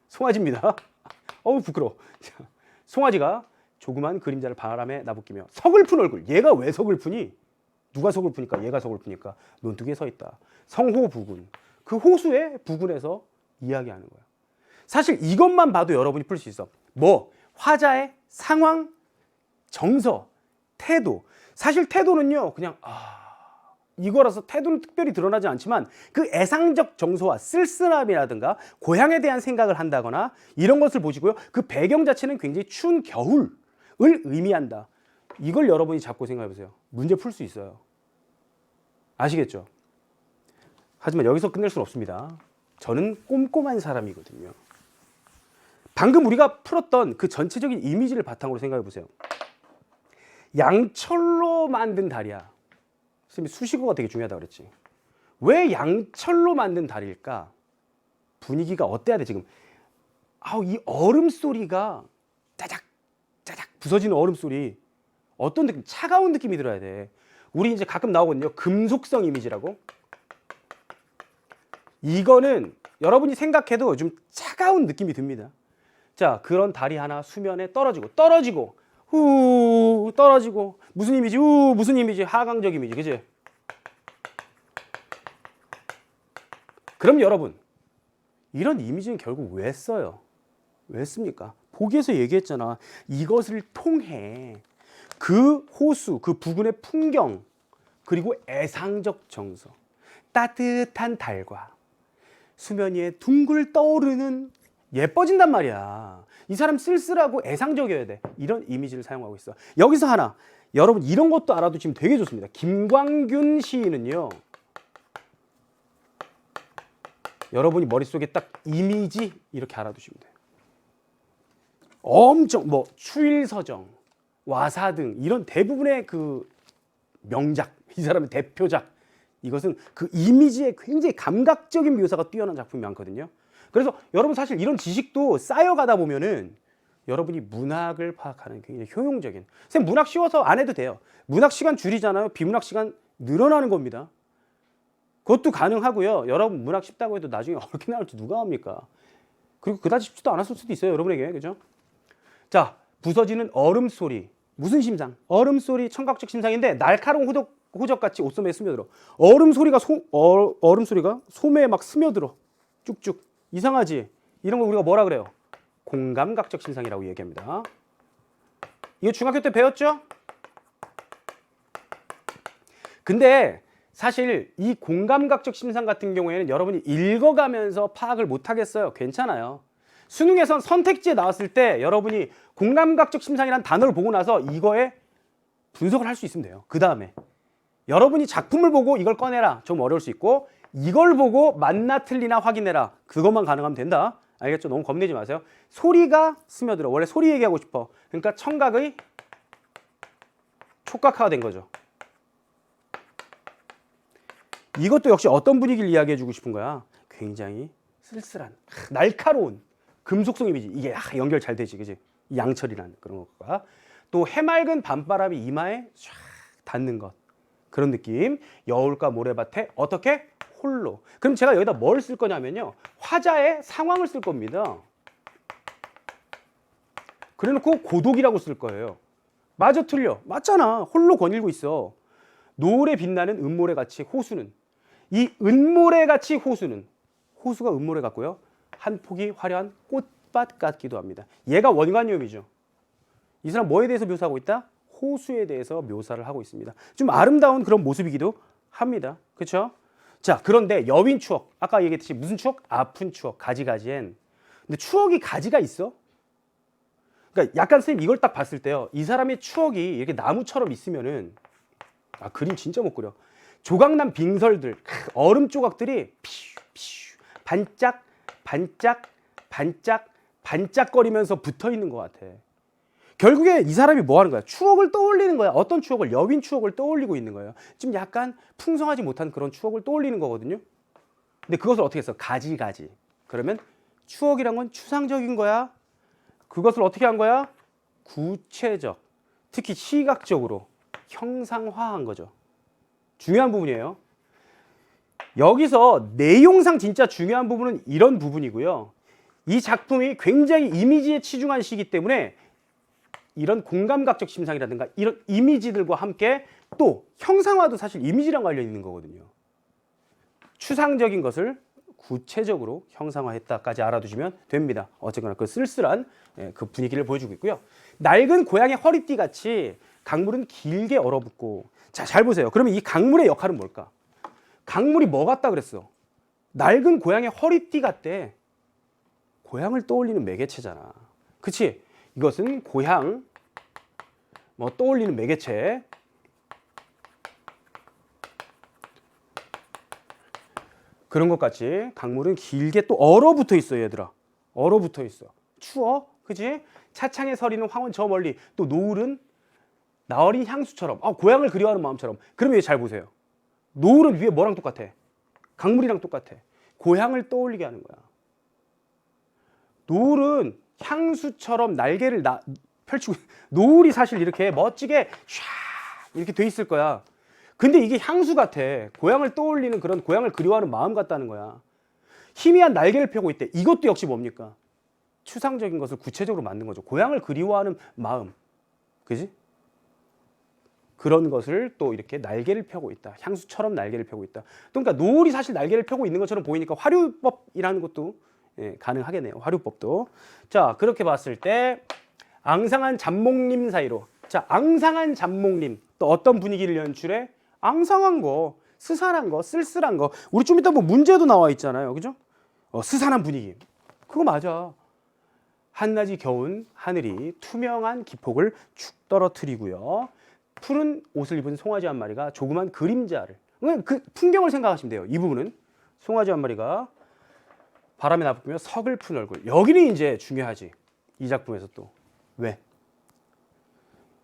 송아지입니다. 부끄러워. 송아지가 조그만 그림자를 바람에 나부끼며 서글픈 얼굴. 얘가 왜 서글프니? 누가 서글프니까? 얘가 서글프니까. 논두개에 서 있다. 성호 부근. 그 호수의 부근에서 이야기하는 거야. 사실 이것만 봐도 여러분이 풀 수 있어. 화자의 상황, 정서, 태도. 사실 태도는요, 그냥 이거라서 태도는 특별히 드러나지 않지만 그 애상적 정서와 쓸쓸함이라든가 고향에 대한 생각을 한다거나 이런 것을 보시고요. 그 배경 자체는 굉장히 추운 겨울을 의미한다. 이걸 여러분이 잡고 생각해 보세요. 문제 풀 수 있어요. 아시겠죠? 하지만 여기서 끝낼 수는 없습니다. 저는 꼼꼼한 사람이거든요. 방금 우리가 풀었던 그 전체적인 이미지를 바탕으로 생각해 보세요. 양철로 만든 달이야. 선생님이 수식어가 되게 중요하다고 그랬지. 왜 양철로 만든 달일까? 분위기가 어때야 돼 지금? 이 얼음 소리가 짜작 짜작 부서지는 얼음 소리. 어떤 느낌? 차가운 느낌이 들어야 돼. 우리 이제 가끔 나오거든요. 금속성 이미지라고. 이거는 여러분이 생각해도 좀 차가운 느낌이 듭니다. 자, 그런 달이 하나 수면에 떨어지고 떨어지고 무슨 이미지? 무슨 이미지? 하강적 이미지, 그지? 그럼 여러분, 이런 이미지는 결국 왜 써요? 왜 씁니까? 보기에서 얘기했잖아. 이것을 통해 그 호수, 그 부근의 풍경, 그리고 애상적 정서, 따뜻한 달과 수면 위에 둥글 떠오르는 예뻐진단 말이야. 이 사람 쓸쓸하고 애상적이어야 돼. 이런 이미지를 사용하고 있어. 여기서 하나, 여러분 이런 것도 알아두시면 되게 좋습니다. 김광균 시인은요, 여러분이 머릿속에 딱 이미지 이렇게 알아두시면 돼요. 엄청 추일서정, 와사등 이런 대부분의 그 명작, 이 사람의 대표작, 이것은 그 이미지에 굉장히 감각적인 묘사가 뛰어난 작품이 많거든요. 그래서 여러분 사실 이런 지식도 쌓여가다 보면은 여러분이 문학을 파악하는 굉장히 효용적인. 선생님 문학 쉬워서 안 해도 돼요. 문학 시간 줄이잖아요. 비문학 시간 늘어나는 겁니다. 그것도 가능하고요. 여러분 문학 쉽다고 해도 나중에 어렵게 나올지 누가 합니까? 그리고 그다지 쉽지도 않았을 수도 있어요. 여러분에게. 그죠? 자, 부서지는 얼음 소리. 무슨 심상? 얼음 소리 청각적 심상인데 날카로운 호적같이 옷소매에 스며들어. 얼음 소리가 소매에 막 스며들어. 쭉쭉. 이상하지? 이런 걸 우리가 뭐라 그래요? 공감각적 심상이라고 얘기합니다. 이거 중학교 때 배웠죠? 근데 사실 이 공감각적 심상 같은 경우에는 여러분이 읽어가면서 파악을 못 하겠어요. 괜찮아요. 수능에선 선택지에 나왔을 때 여러분이 공감각적 심상이라는 단어를 보고 나서 이거에 분석을 할 수 있으면 돼요. 그 다음에 여러분이 작품을 보고 이걸 꺼내라. 좀 어려울 수 있고, 이걸 보고 맞나 틀리나 확인해라. 그것만 가능하면 된다. 알겠죠? 너무 겁내지 마세요. 소리가 스며들어. 원래 소리 얘기하고 싶어. 그러니까 청각의 촉각화가 된 거죠. 이것도 역시 어떤 분위기를 이야기해주고 싶은 거야. 굉장히 쓸쓸한, 날카로운 금속성 이미지. 이게 연결 잘 되지, 그지? 양철이라는 그런 것과 또 해맑은 밤바람이 이마에 쫙 닿는 것, 그런 느낌. 여울과 모래밭에 어떻게? 홀로. 그럼 제가 여기다 뭘 쓸 거냐면요, 화자의 상황을 쓸 겁니다. 그래놓고 고독이라고 쓸 거예요. 맞아, 틀려? 맞잖아. 홀로 거닐고 있어. 노을에 빛나는 은모래같이 호수는, 이 은모래같이 호수는, 호수가 은모래 같고요, 한 폭이 화려한 꽃밭 같기도 합니다. 얘가 원관념이죠. 이 사람 뭐에 대해서 묘사하고 있다? 호수에 대해서 묘사를 하고 있습니다. 좀 아름다운 그런 모습이기도 합니다. 그렇죠? 자, 그런데 여윈 추억, 아까 얘기했듯이 무슨 추억? 아픈 추억, 가지가지엔. 근데 추억이 가지가 있어? 그러니까 약간 선생님 이걸 딱 봤을 때요, 이 사람의 추억이 이렇게 나무처럼 있으면은, 그림 진짜 못 그려. 조각난 빙설들, 얼음 조각들이 피슈 피슈 반짝 반짝 반짝 반짝거리면서 붙어 있는 것 같아. 결국에 이 사람이 뭐 하는 거야? 추억을 떠올리는 거야. 어떤 추억을? 여윈 추억을 떠올리고 있는 거예요. 지금 약간 풍성하지 못한 그런 추억을 떠올리는 거거든요. 근데 그것을 어떻게 했어? 가지가지. 그러면 추억이란 건 추상적인 거야. 그것을 어떻게 한 거야? 구체적, 특히 시각적으로 형상화한 거죠. 중요한 부분이에요. 여기서 내용상 진짜 중요한 부분은 이런 부분이고요. 이 작품이 굉장히 이미지에 치중한 시기 때문에 이런 공감각적 심상이라든가 이런 이미지들과 함께 또 형상화도 사실 이미지랑 관련 있는 거거든요. 추상적인 것을 구체적으로 형상화했다까지 알아두시면 됩니다. 어쨌거나 그 쓸쓸한 그 분위기를 보여주고 있고요. 낡은 고양이 허리띠 같이 강물은 길게 얼어붙고, 자, 잘 보세요. 그러면 이 강물의 역할은 뭘까? 강물이 뭐 같다 그랬어? 낡은 고양이 허리띠 같대. 고향을 떠올리는 매개체잖아. 그치? 이것은 고향, 뭐 떠올리는 매개체. 그런 것 같이 강물은 길게 또 얼어붙어 있어, 얘들아. 얼어붙어 있어. 추워? 그치? 차창에 서리는 황혼 저 멀리. 또 노을은 나어린 향수처럼, 고향을 그리워하는 마음처럼. 그러면 잘 보세요. 노을은 위에 뭐랑 똑같아? 강물이랑 똑같아. 고향을 떠올리게 하는 거야. 노을은 향수처럼 날개를 펼치고, 노을이 사실 이렇게 멋지게 샤 이렇게 돼 있을 거야. 근데 이게 향수 같아. 고향을 떠올리는 그런, 고향을 그리워하는 마음 같다는 거야. 희미한 날개를 펴고 있대. 이것도 역시 뭡니까? 추상적인 것을 구체적으로 만든 거죠. 고향을 그리워하는 마음. 그지? 그런 것을 또 이렇게 날개를 펴고 있다. 향수처럼 날개를 펴고 있다. 그러니까 노을이 사실 날개를 펴고 있는 것처럼 보이니까 화류법이라는 것도 가능하겠네요. 화류법도. 자, 그렇게 봤을 때 앙상한 잡목림 사이로. 자, 앙상한 잡목림. 또 어떤 분위기를 연출해? 앙상한 거, 스산한 거, 쓸쓸한 거. 우리 좀 이따 뭐 문제도 나와 있잖아요. 그죠? 스산한 분위기. 그거 맞아. 한낮이 겨운 하늘이 투명한 기폭을 축 떨어뜨리고요. 푸른 옷을 입은 송아지 한 마리가 조그만 그림자를, 그 풍경을 생각하시면 돼요. 이 부분은 송아지 한 마리가 바람에 나부며 서글픈 얼굴. 여기는 이제 중요하지. 이 작품에서 또 왜?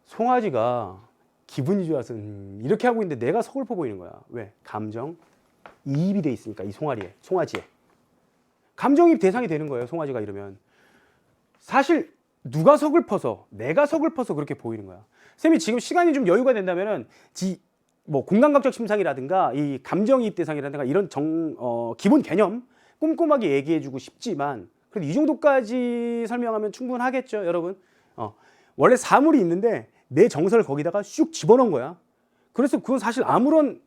송아지가 기분이 좋아서 이렇게 하고 있는데 내가 서글퍼 보이는 거야. 왜? 감정 이입이 돼 있으니까. 이 송아지에 감정이입 대상이 되는 거예요. 송아지가 이러면 사실 누가 서글퍼서, 내가 서글퍼서 그렇게 보이는 거야. 쌤이 지금 시간이 좀 여유가 된다면은 뭐 공감각적 심상이라든가 이 감정이입 대상이라든가 이런 기본 개념 꼼꼼하게 얘기해주고 싶지만, 그래도 이 정도까지 설명하면 충분하겠죠, 여러분. 원래 사물이 있는데 내 정서를 거기다가 쑥 집어넣은 거야. 그래서 그건 사실 아무런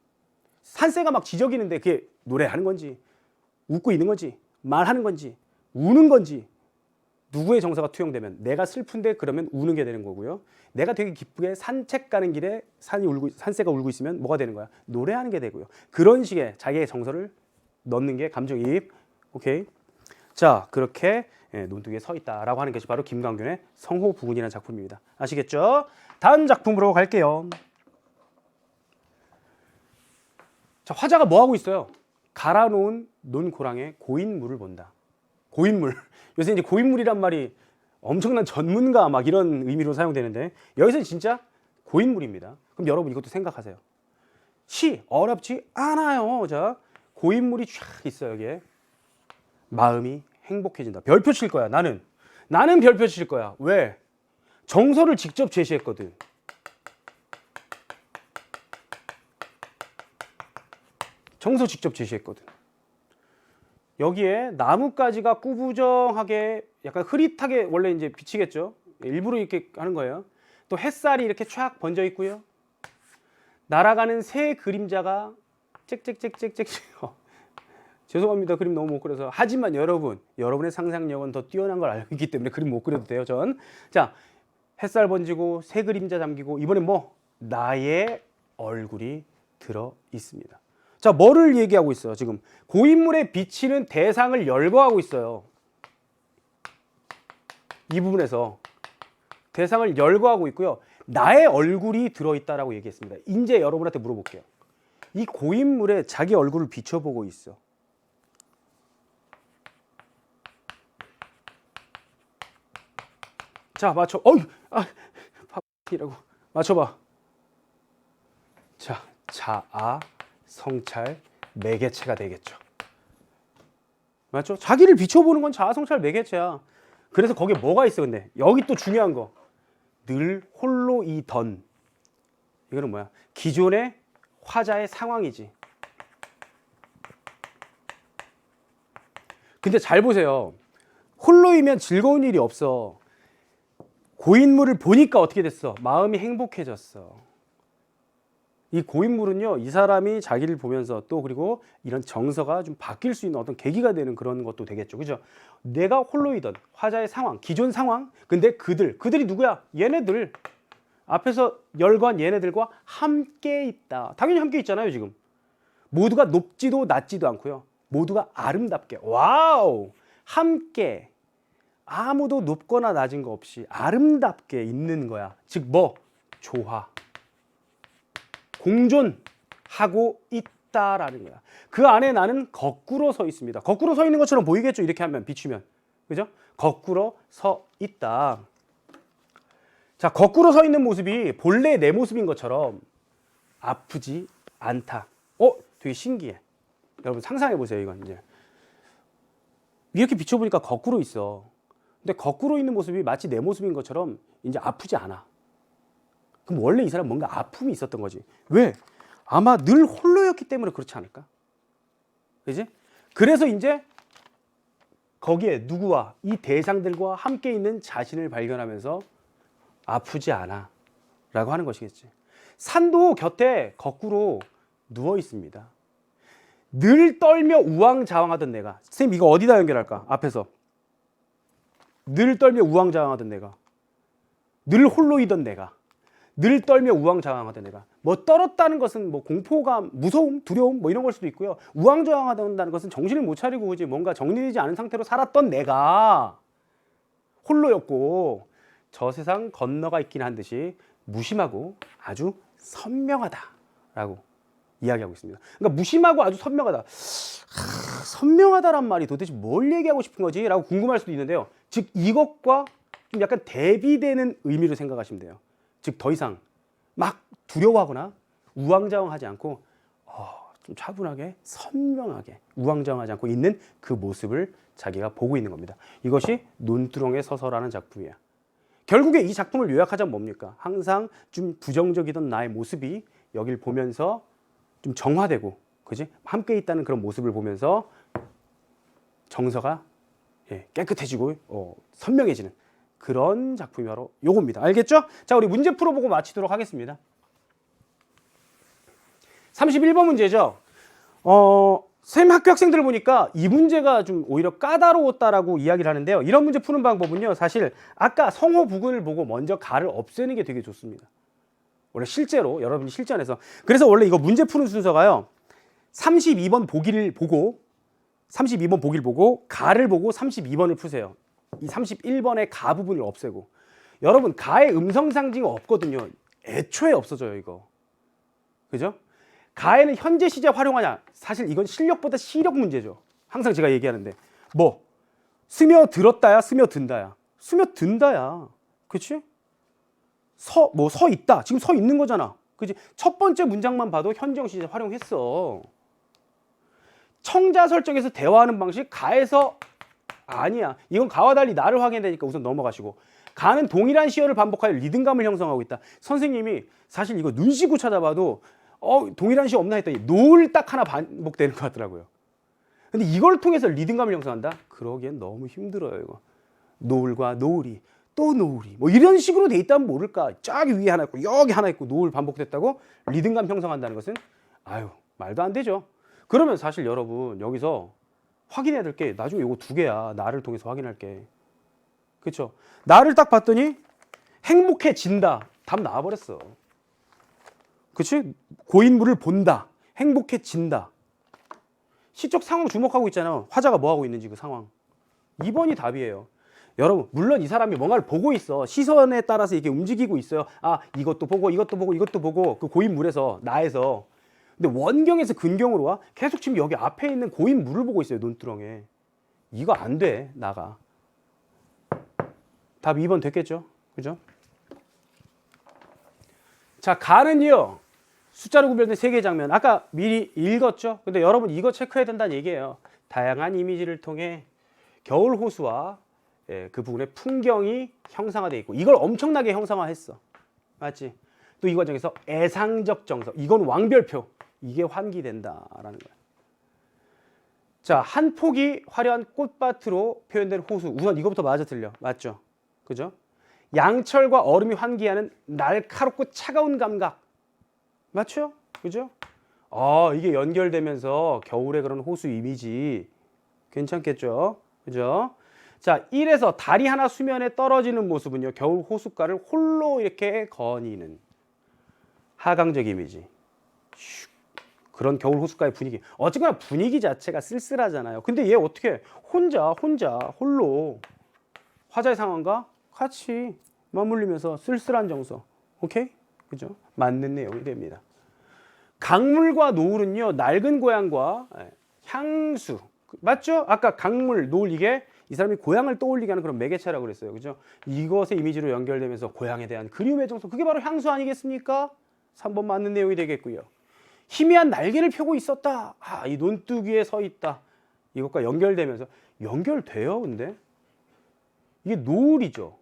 산새가 막 지저귀는데 그게 노래하는 건지, 웃고 있는 건지, 말하는 건지, 우는 건지, 누구의 정서가 투영되면, 내가 슬픈데 그러면 우는 게 되는 거고요. 내가 되게 기쁘게 산책 가는 길에 산새가 울고 있으면 뭐가 되는 거야? 노래하는 게 되고요. 그런 식의 자기의 정서를 넣는 게 감정이입. 오케이. 자, 그렇게 논두에 서 있다라고 하는 것이 바로 김광균의 성호부군이라는 작품입니다. 아시겠죠? 다음 작품으로 갈게요. 자, 화자가 뭐 하고 있어요? 갈아놓은 논고랑에 고인물을 본다. 고인물. 요새 이제 고인물이란 말이 엄청난 전문가 막 이런 의미로 사용되는데, 여기서 진짜 고인물입니다. 그럼 여러분 이것도 생각하세요. 어렵지 않아요. 자, 고인물이 쫙 있어요. 여기에 마음이 행복해진다. 별표 칠 거야. 나는 별표 칠 거야. 왜? 정서를 직접 제시했거든. 정서 직접 제시했거든. 여기에 나뭇가지가 꾸부정하게 약간 흐릿하게 원래 이제 비치겠죠. 일부러 이렇게 하는 거예요. 또 햇살이 이렇게 쫙 번져 있고요. 날아가는 새 그림자가 짹짹짹짹짹. 죄송합니다. 그림 너무 못 그려서. 하지만 여러분의 상상력은 더 뛰어난 걸 알고 있기 때문에 그림 못 그려도 돼요. 전. 자, 햇살 번지고 새 그림자 잠기고 이번엔 뭐? 나의 얼굴이 들어 있습니다. 자, 뭐를 얘기하고 있어요? 지금 고인물에 비치는 대상을 열거하고 있어요. 이 부분에서 대상을 열거하고 있고요. 나의 얼굴이 들어있다라고 얘기했습니다. 이제 여러분한테 물어볼게요. 이 고인물에 자기 얼굴을 비춰보고 있어. 자, 맞춰. 이라고 맞춰봐. 자, 자아, 성찰, 매개체가 되겠죠. 맞죠? 자기를 비춰보는 건 자아, 성찰, 매개체야. 그래서 거기에 뭐가 있어? 근데 여기 또 중요한 거. 늘 홀로이던. 이거는 뭐야? 기존의 화자의 상황이지. 근데 잘 보세요. 홀로이면 즐거운 일이 없어. 고인물을 보니까 어떻게 됐어? 마음이 행복해졌어. 이 고인물은요, 이 사람이 자기를 보면서 또 그리고 이런 정서가 좀 바뀔 수 있는 어떤 계기가 되는 그런 것도 되겠죠. 그죠? 내가 홀로이던 화자의 상황, 기존 상황. 근데 그들이 누구야? 얘네들. 앞에서 열거한 얘네들과 함께 있다. 당연히 함께 있잖아요, 지금. 모두가 높지도 낮지도 않고요. 모두가 아름답게. 와우! 함께. 아무도 높거나 낮은 거 없이 아름답게 있는 거야. 즉 뭐? 조화. 공존하고 있다라는 거야. 그 안에 나는 거꾸로 서 있습니다. 거꾸로 서 있는 것처럼 보이겠죠? 이렇게 하면 비추면. 그죠? 거꾸로 서 있다. 자, 거꾸로 서 있는 모습이 본래 내 모습인 것처럼 아프지 않다. 되게 신기해. 여러분 상상해 보세요. 이건 이제 이렇게 비춰보니까 거꾸로 있어. 근데 거꾸로 있는 모습이 마치 내 모습인 것처럼 이제 아프지 않아. 그럼 원래 이 사람은 뭔가 아픔이 있었던 거지. 왜? 아마 늘 홀로였기 때문에 그렇지 않을까? 그지? 그래서 이제 거기에 누구와 이 대상들과 함께 있는 자신을 발견하면서 아프지 않아 라고 하는 것이겠지. 산도 곁에 거꾸로 누워 있습니다. 늘 떨며 우왕좌왕하던 내가. 선생님 이거 어디다 연결할까? 앞에서 늘 떨며 우왕좌왕하던 내가, 늘 홀로이던 내가, 늘 떨며 우왕좌왕하던 내가. 뭐 떨었다는 것은 뭐 공포감, 무서움, 두려움 뭐 이런 걸 수도 있고요. 우왕좌왕하다는 것은 정신을 못 차리고 이제 뭔가 정리되지 않은 상태로 살았던 내가 홀로였고 저 세상 건너가 있긴 한 듯이 무심하고 아주 선명하다라고 이야기하고 있습니다. 그러니까 무심하고 아주 선명하다. 선명하다란 말이 도대체 뭘 얘기하고 싶은 거지? 라고 궁금할 수도 있는데요. 즉 이것과 좀 약간 대비되는 의미로 생각하시면 돼요. 즉 더 이상 막 두려워하거나 우왕좌왕하지 않고 좀 차분하게 선명하게 우왕좌왕하지 않고 있는 그 모습을 자기가 보고 있는 겁니다. 이것이 논두렁에 서서라는 작품이야. 결국에 이 작품을 요약하자면 뭡니까? 항상 좀 부정적이던 나의 모습이 여길 보면서 좀 정화되고, 그지? 함께 있다는 그런 모습을 보면서 정서가 깨끗해지고 선명해지는 그런 작품이 바로 요겁니다. 알겠죠? 자, 우리 문제 풀어보고 마치도록 하겠습니다. 31번 문제죠. 쌤 학교 학생들 보니까 이 문제가 좀 오히려 까다로웠다라고 이야기를 하는데요. 이런 문제 푸는 방법은요, 사실 아까 성호 부근을 보고 먼저 가를 없애는 게 되게 좋습니다. 원래 실제로 여러분이 실전에서. 그래서 원래 이거 문제 푸는 순서가요, 32번 보기를 보고 가를 보고 32번을 푸세요. 이 31번의 가 부분을 없애고. 여러분 가의 음성 상징 없거든요. 애초에 없어져요 이거. 그죠? 가에는 현재 시제 활용하냐? 사실 이건 실력보다 시력 문제죠. 항상 제가 얘기하는데 뭐 스며들었다야 스며든다야. 스며든다야. 그렇지? 서 있다. 지금 서 있는 거잖아. 그지? 첫 번째 문장만 봐도 현재형 시제 활용했어. 청자 설정에서 대화하는 방식 가에서 아니야. 이건 가와 달리 나를 확인해야 되니까 우선 넘어가시고. 가는 동일한 시어를 반복하여 리듬감을 형성하고 있다. 선생님이 사실 이거 눈 씻고 찾아봐도 동일한 시어 없나 했더니 노을 딱 하나 반복되는 것 같더라고요. 근데 이걸 통해서 리듬감을 형성한다? 그러기엔 너무 힘들어요. 이거. 노을과 노을이 또 노을이 뭐 이런 식으로 돼 있다면 모를까. 저기 위에 하나 있고 여기 하나 있고 노을 반복됐다고 리듬감 형성한다는 것은 아유 말도 안 되죠. 그러면 사실 여러분 여기서 확인해야 될 게 나중에 요거 두 개야. 나를 통해서 확인할게. 그렇죠? 나를 딱 봤더니 행복해진다. 답 나와버렸어. 그치? 고인물을 본다. 행복해진다. 시적 상황 주목하고 있잖아. 화자가 뭐 하고 있는지 그 상황. 2번이 답이에요. 여러분 물론 이 사람이 뭔가를 보고 있어. 시선에 따라서 이렇게 움직이고 있어요. 아 이것도 보고 이것도 보고 이것도 보고 그 고인물에서 나에서. 근데 원경에서 근경으로 와. 계속 지금 여기 앞에 있는 고인물을 보고 있어요. 논두렁에. 이거 안 돼. 나가. 답 2번 됐겠죠? 그죠? 자, 가는요. 숫자로 구별된 세 개의 장면. 아까 미리 읽었죠? 근데 여러분 이거 체크해야 된다는 얘기예요. 다양한 이미지를 통해 겨울 호수와 그 부분의 풍경이 형상화되어 있고 이걸 엄청나게 형상화했어. 맞지? 또 이 과정에서 애상적 정서. 이건 왕별표. 이게 환기된다라는 거야. 자, 한 폭이 화려한 꽃밭으로 표현된 호수. 우선 이거부터 맞아 틀려. 맞죠? 그죠? 양철과 얼음이 환기하는 날카롭고 차가운 감각. 맞죠? 그죠? 이게 연결되면서 겨울에 그런 호수 이미지 괜찮겠죠? 그죠? 자, 1에서 달이 하나 수면에 떨어지는 모습은요. 겨울 호숫가를 홀로 이렇게 거니는 하강적 이미지. 그런 겨울 호숫가의 분위기. 어쨌거나 분위기 자체가 쓸쓸하잖아요. 근데 얘 어떻게 혼자 홀로 화자의 상황과 같이 맞물리면서 쓸쓸한 정서. 오케이? 그죠? 맞는 내용이 됩니다. 강물과 노을은요. 낡은 고향과 향수. 맞죠? 아까 강물, 노을 이게 이 사람이 고향을 떠올리게 하는 그런 매개체라고 그랬어요. 그죠? 이것의 이미지로 연결되면서 고향에 대한 그리움의 정서. 그게 바로 향수 아니겠습니까? 3번 맞는 내용이 되겠고요. 희미한 날개를 펴고 있었다. 이 논두귀에 서 있다. 이것과 연결되면서 연결돼요. 근데 이게 노을이죠.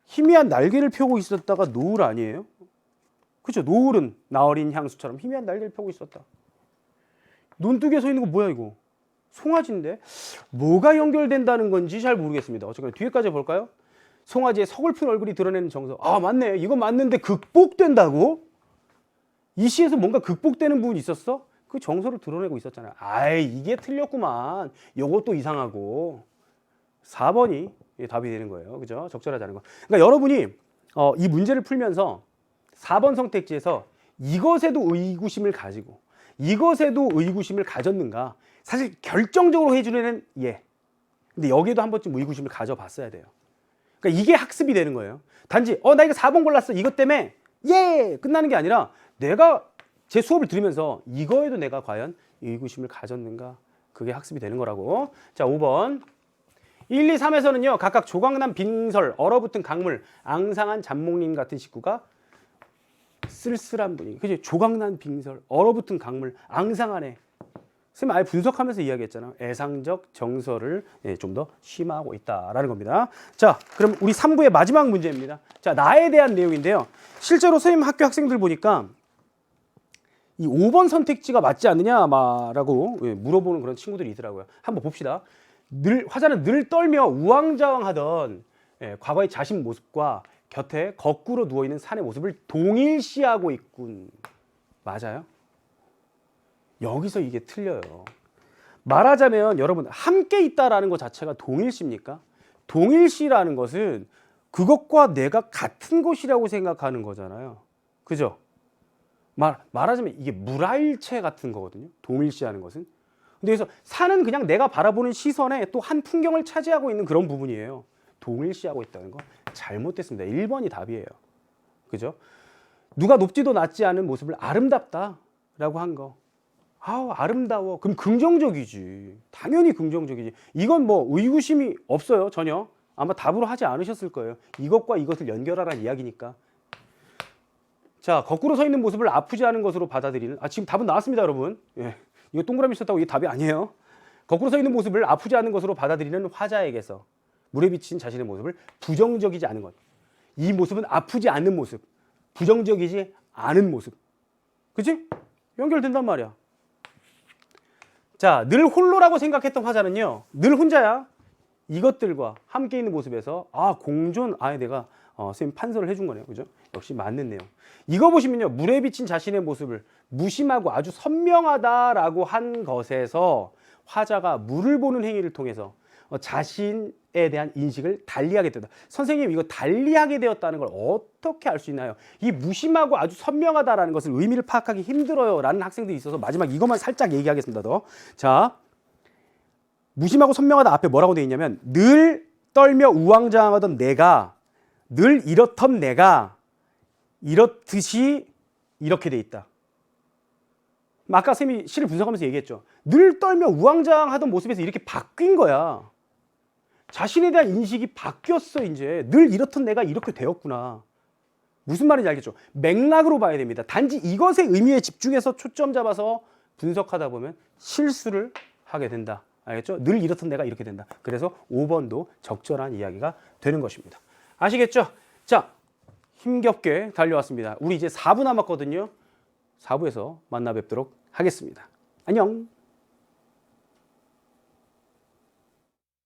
희미한 날개를 펴고 있었다가 노을 아니에요? 그렇죠. 노을은 나어린 향수처럼 희미한 날개를 펴고 있었다. 논두귀에 서 있는 거 뭐야 이거? 송아지인데 뭐가 연결된다는 건지 잘 모르겠습니다. 어쨌거나 뒤에까지 볼까요? 송아지의 서글픈 얼굴이 드러내는 정서. 맞네. 이거 맞는데 극복된다고? 이 시에서 뭔가 극복되는 부분이 있었어? 그 정서를 드러내고 있었잖아요. 이게 틀렸구만. 요것도 이상하고. 4번이 답이 되는 거예요. 그죠? 적절하지 않은 거. 그러니까 여러분이 이 문제를 풀면서 4번 선택지에서 이것에도 의구심을 가지고 이것에도 의구심을 가졌는가? 사실 결정적으로 해주는 애는 얘. 근데 여기에도 한 번쯤 의구심을 가져봤어야 돼요. 그러니까 이게 학습이 되는 거예요. 단지 나 이거 4번 골랐어. 이것 때문에 끝나는 게 아니라 내가 제 수업을 들으면서 이거에도 내가 과연 의구심을 가졌는가? 그게 학습이 되는 거라고. 자, 5번. 1, 2, 3에서는요. 각각 조각난 빙설, 얼어붙은 강물, 앙상한 잡목님 같은 식구가 쓸쓸한 분위기. 그치? 조각난 빙설, 얼어붙은 강물, 앙상하네. 선생님 아예 분석하면서 이야기했잖아. 애상적 정서를 좀 더 심화하고 있다라는 겁니다. 자, 그럼 우리 3부의 마지막 문제입니다. 자, 나에 대한 내용인데요. 실제로 선생님 학교 학생들 보니까 이 5번 선택지가 맞지 않느냐라고 물어보는 그런 친구들이 있더라고요. 한번 봅시다. 화자는 늘 떨며 우왕좌왕하던 과거의 자신 모습과 곁에 거꾸로 누워있는 산의 모습을 동일시하고 있군. 맞아요? 여기서 이게 틀려요. 말하자면 여러분 함께 있다라는 것 자체가 동일시입니까? 동일시라는 것은 그것과 내가 같은 것이라고 생각하는 거잖아요. 그죠? 말하자면 이게 물화일체 같은 거거든요. 동일시하는 것은. 근데 그래서 산은 그냥 내가 바라보는 시선에 또 한 풍경을 차지하고 있는 그런 부분이에요. 동일시하고 있다는 거 잘못됐습니다. 1번이 답이에요. 그죠? 누가 높지도 낮지 않은 모습을 아름답다라고 한 거. 아름다워. 그럼 긍정적이지. 당연히 긍정적이지. 이건 뭐 의구심이 없어요. 전혀. 아마 답으로 하지 않으셨을 거예요. 이것과 이것을 연결하라는 이야기니까. 자, 거꾸로 서 있는 모습을 아프지 않은 것으로 받아들이는, 지금 답은 나왔습니다, 여러분. 예. 이거 동그라미 썼다고 이게 답이 아니에요. 거꾸로 서 있는 모습을 아프지 않은 것으로 받아들이는 화자에게서 물에 비친 자신의 모습을 부정적이지 않은 것. 이 모습은 아프지 않는 모습, 부정적이지 않은 모습. 그치? 연결된단 말이야. 자, 늘 홀로라고 생각했던 화자는요, 늘 혼자야. 이것들과 함께 있는 모습에서 공존, 내가 선생님 판서를 해준 거네요. 그죠? 역시 맞는 내용. 이거 보시면요, 물에 비친 자신의 모습을 무심하고 아주 선명하다라고 한 것에서 화자가 물을 보는 행위를 통해서 자신에 대한 인식을 달리하게 되다. 선생님, 이거 달리하게 되었다는 걸 어떻게 알 수 있나요? 이 무심하고 아주 선명하다라는 것을 의미를 파악하기 힘들어요 라는 학생들이 있어서 마지막 이것만 살짝 얘기하겠습니다. 자, 무심하고 선명하다 앞에 뭐라고 되어 있냐면, 늘 떨며 우왕좌왕하던 내가, 늘 이렇던 내가 이렇듯이 이렇게 돼 있다. 아까 쌤이 시를 분석하면서 얘기했죠. 늘 떨며 우왕좌왕하던 모습에서 이렇게 바뀐 거야. 자신에 대한 인식이 바뀌었어. 이제 늘 이렇던 내가 이렇게 되었구나. 무슨 말인지 알겠죠? 맥락으로 봐야 됩니다. 단지 이것의 의미에 집중해서 초점 잡아서 분석하다 보면 실수를 하게 된다. 알겠죠? 늘 이렇던 내가 이렇게 된다. 그래서 5번도 적절한 이야기가 되는 것입니다. 아시겠죠? 자, 힘겹게 달려왔습니다. 우리 이제 4부 남았거든요. 4부에서 만나 뵙도록 하겠습니다. 안녕.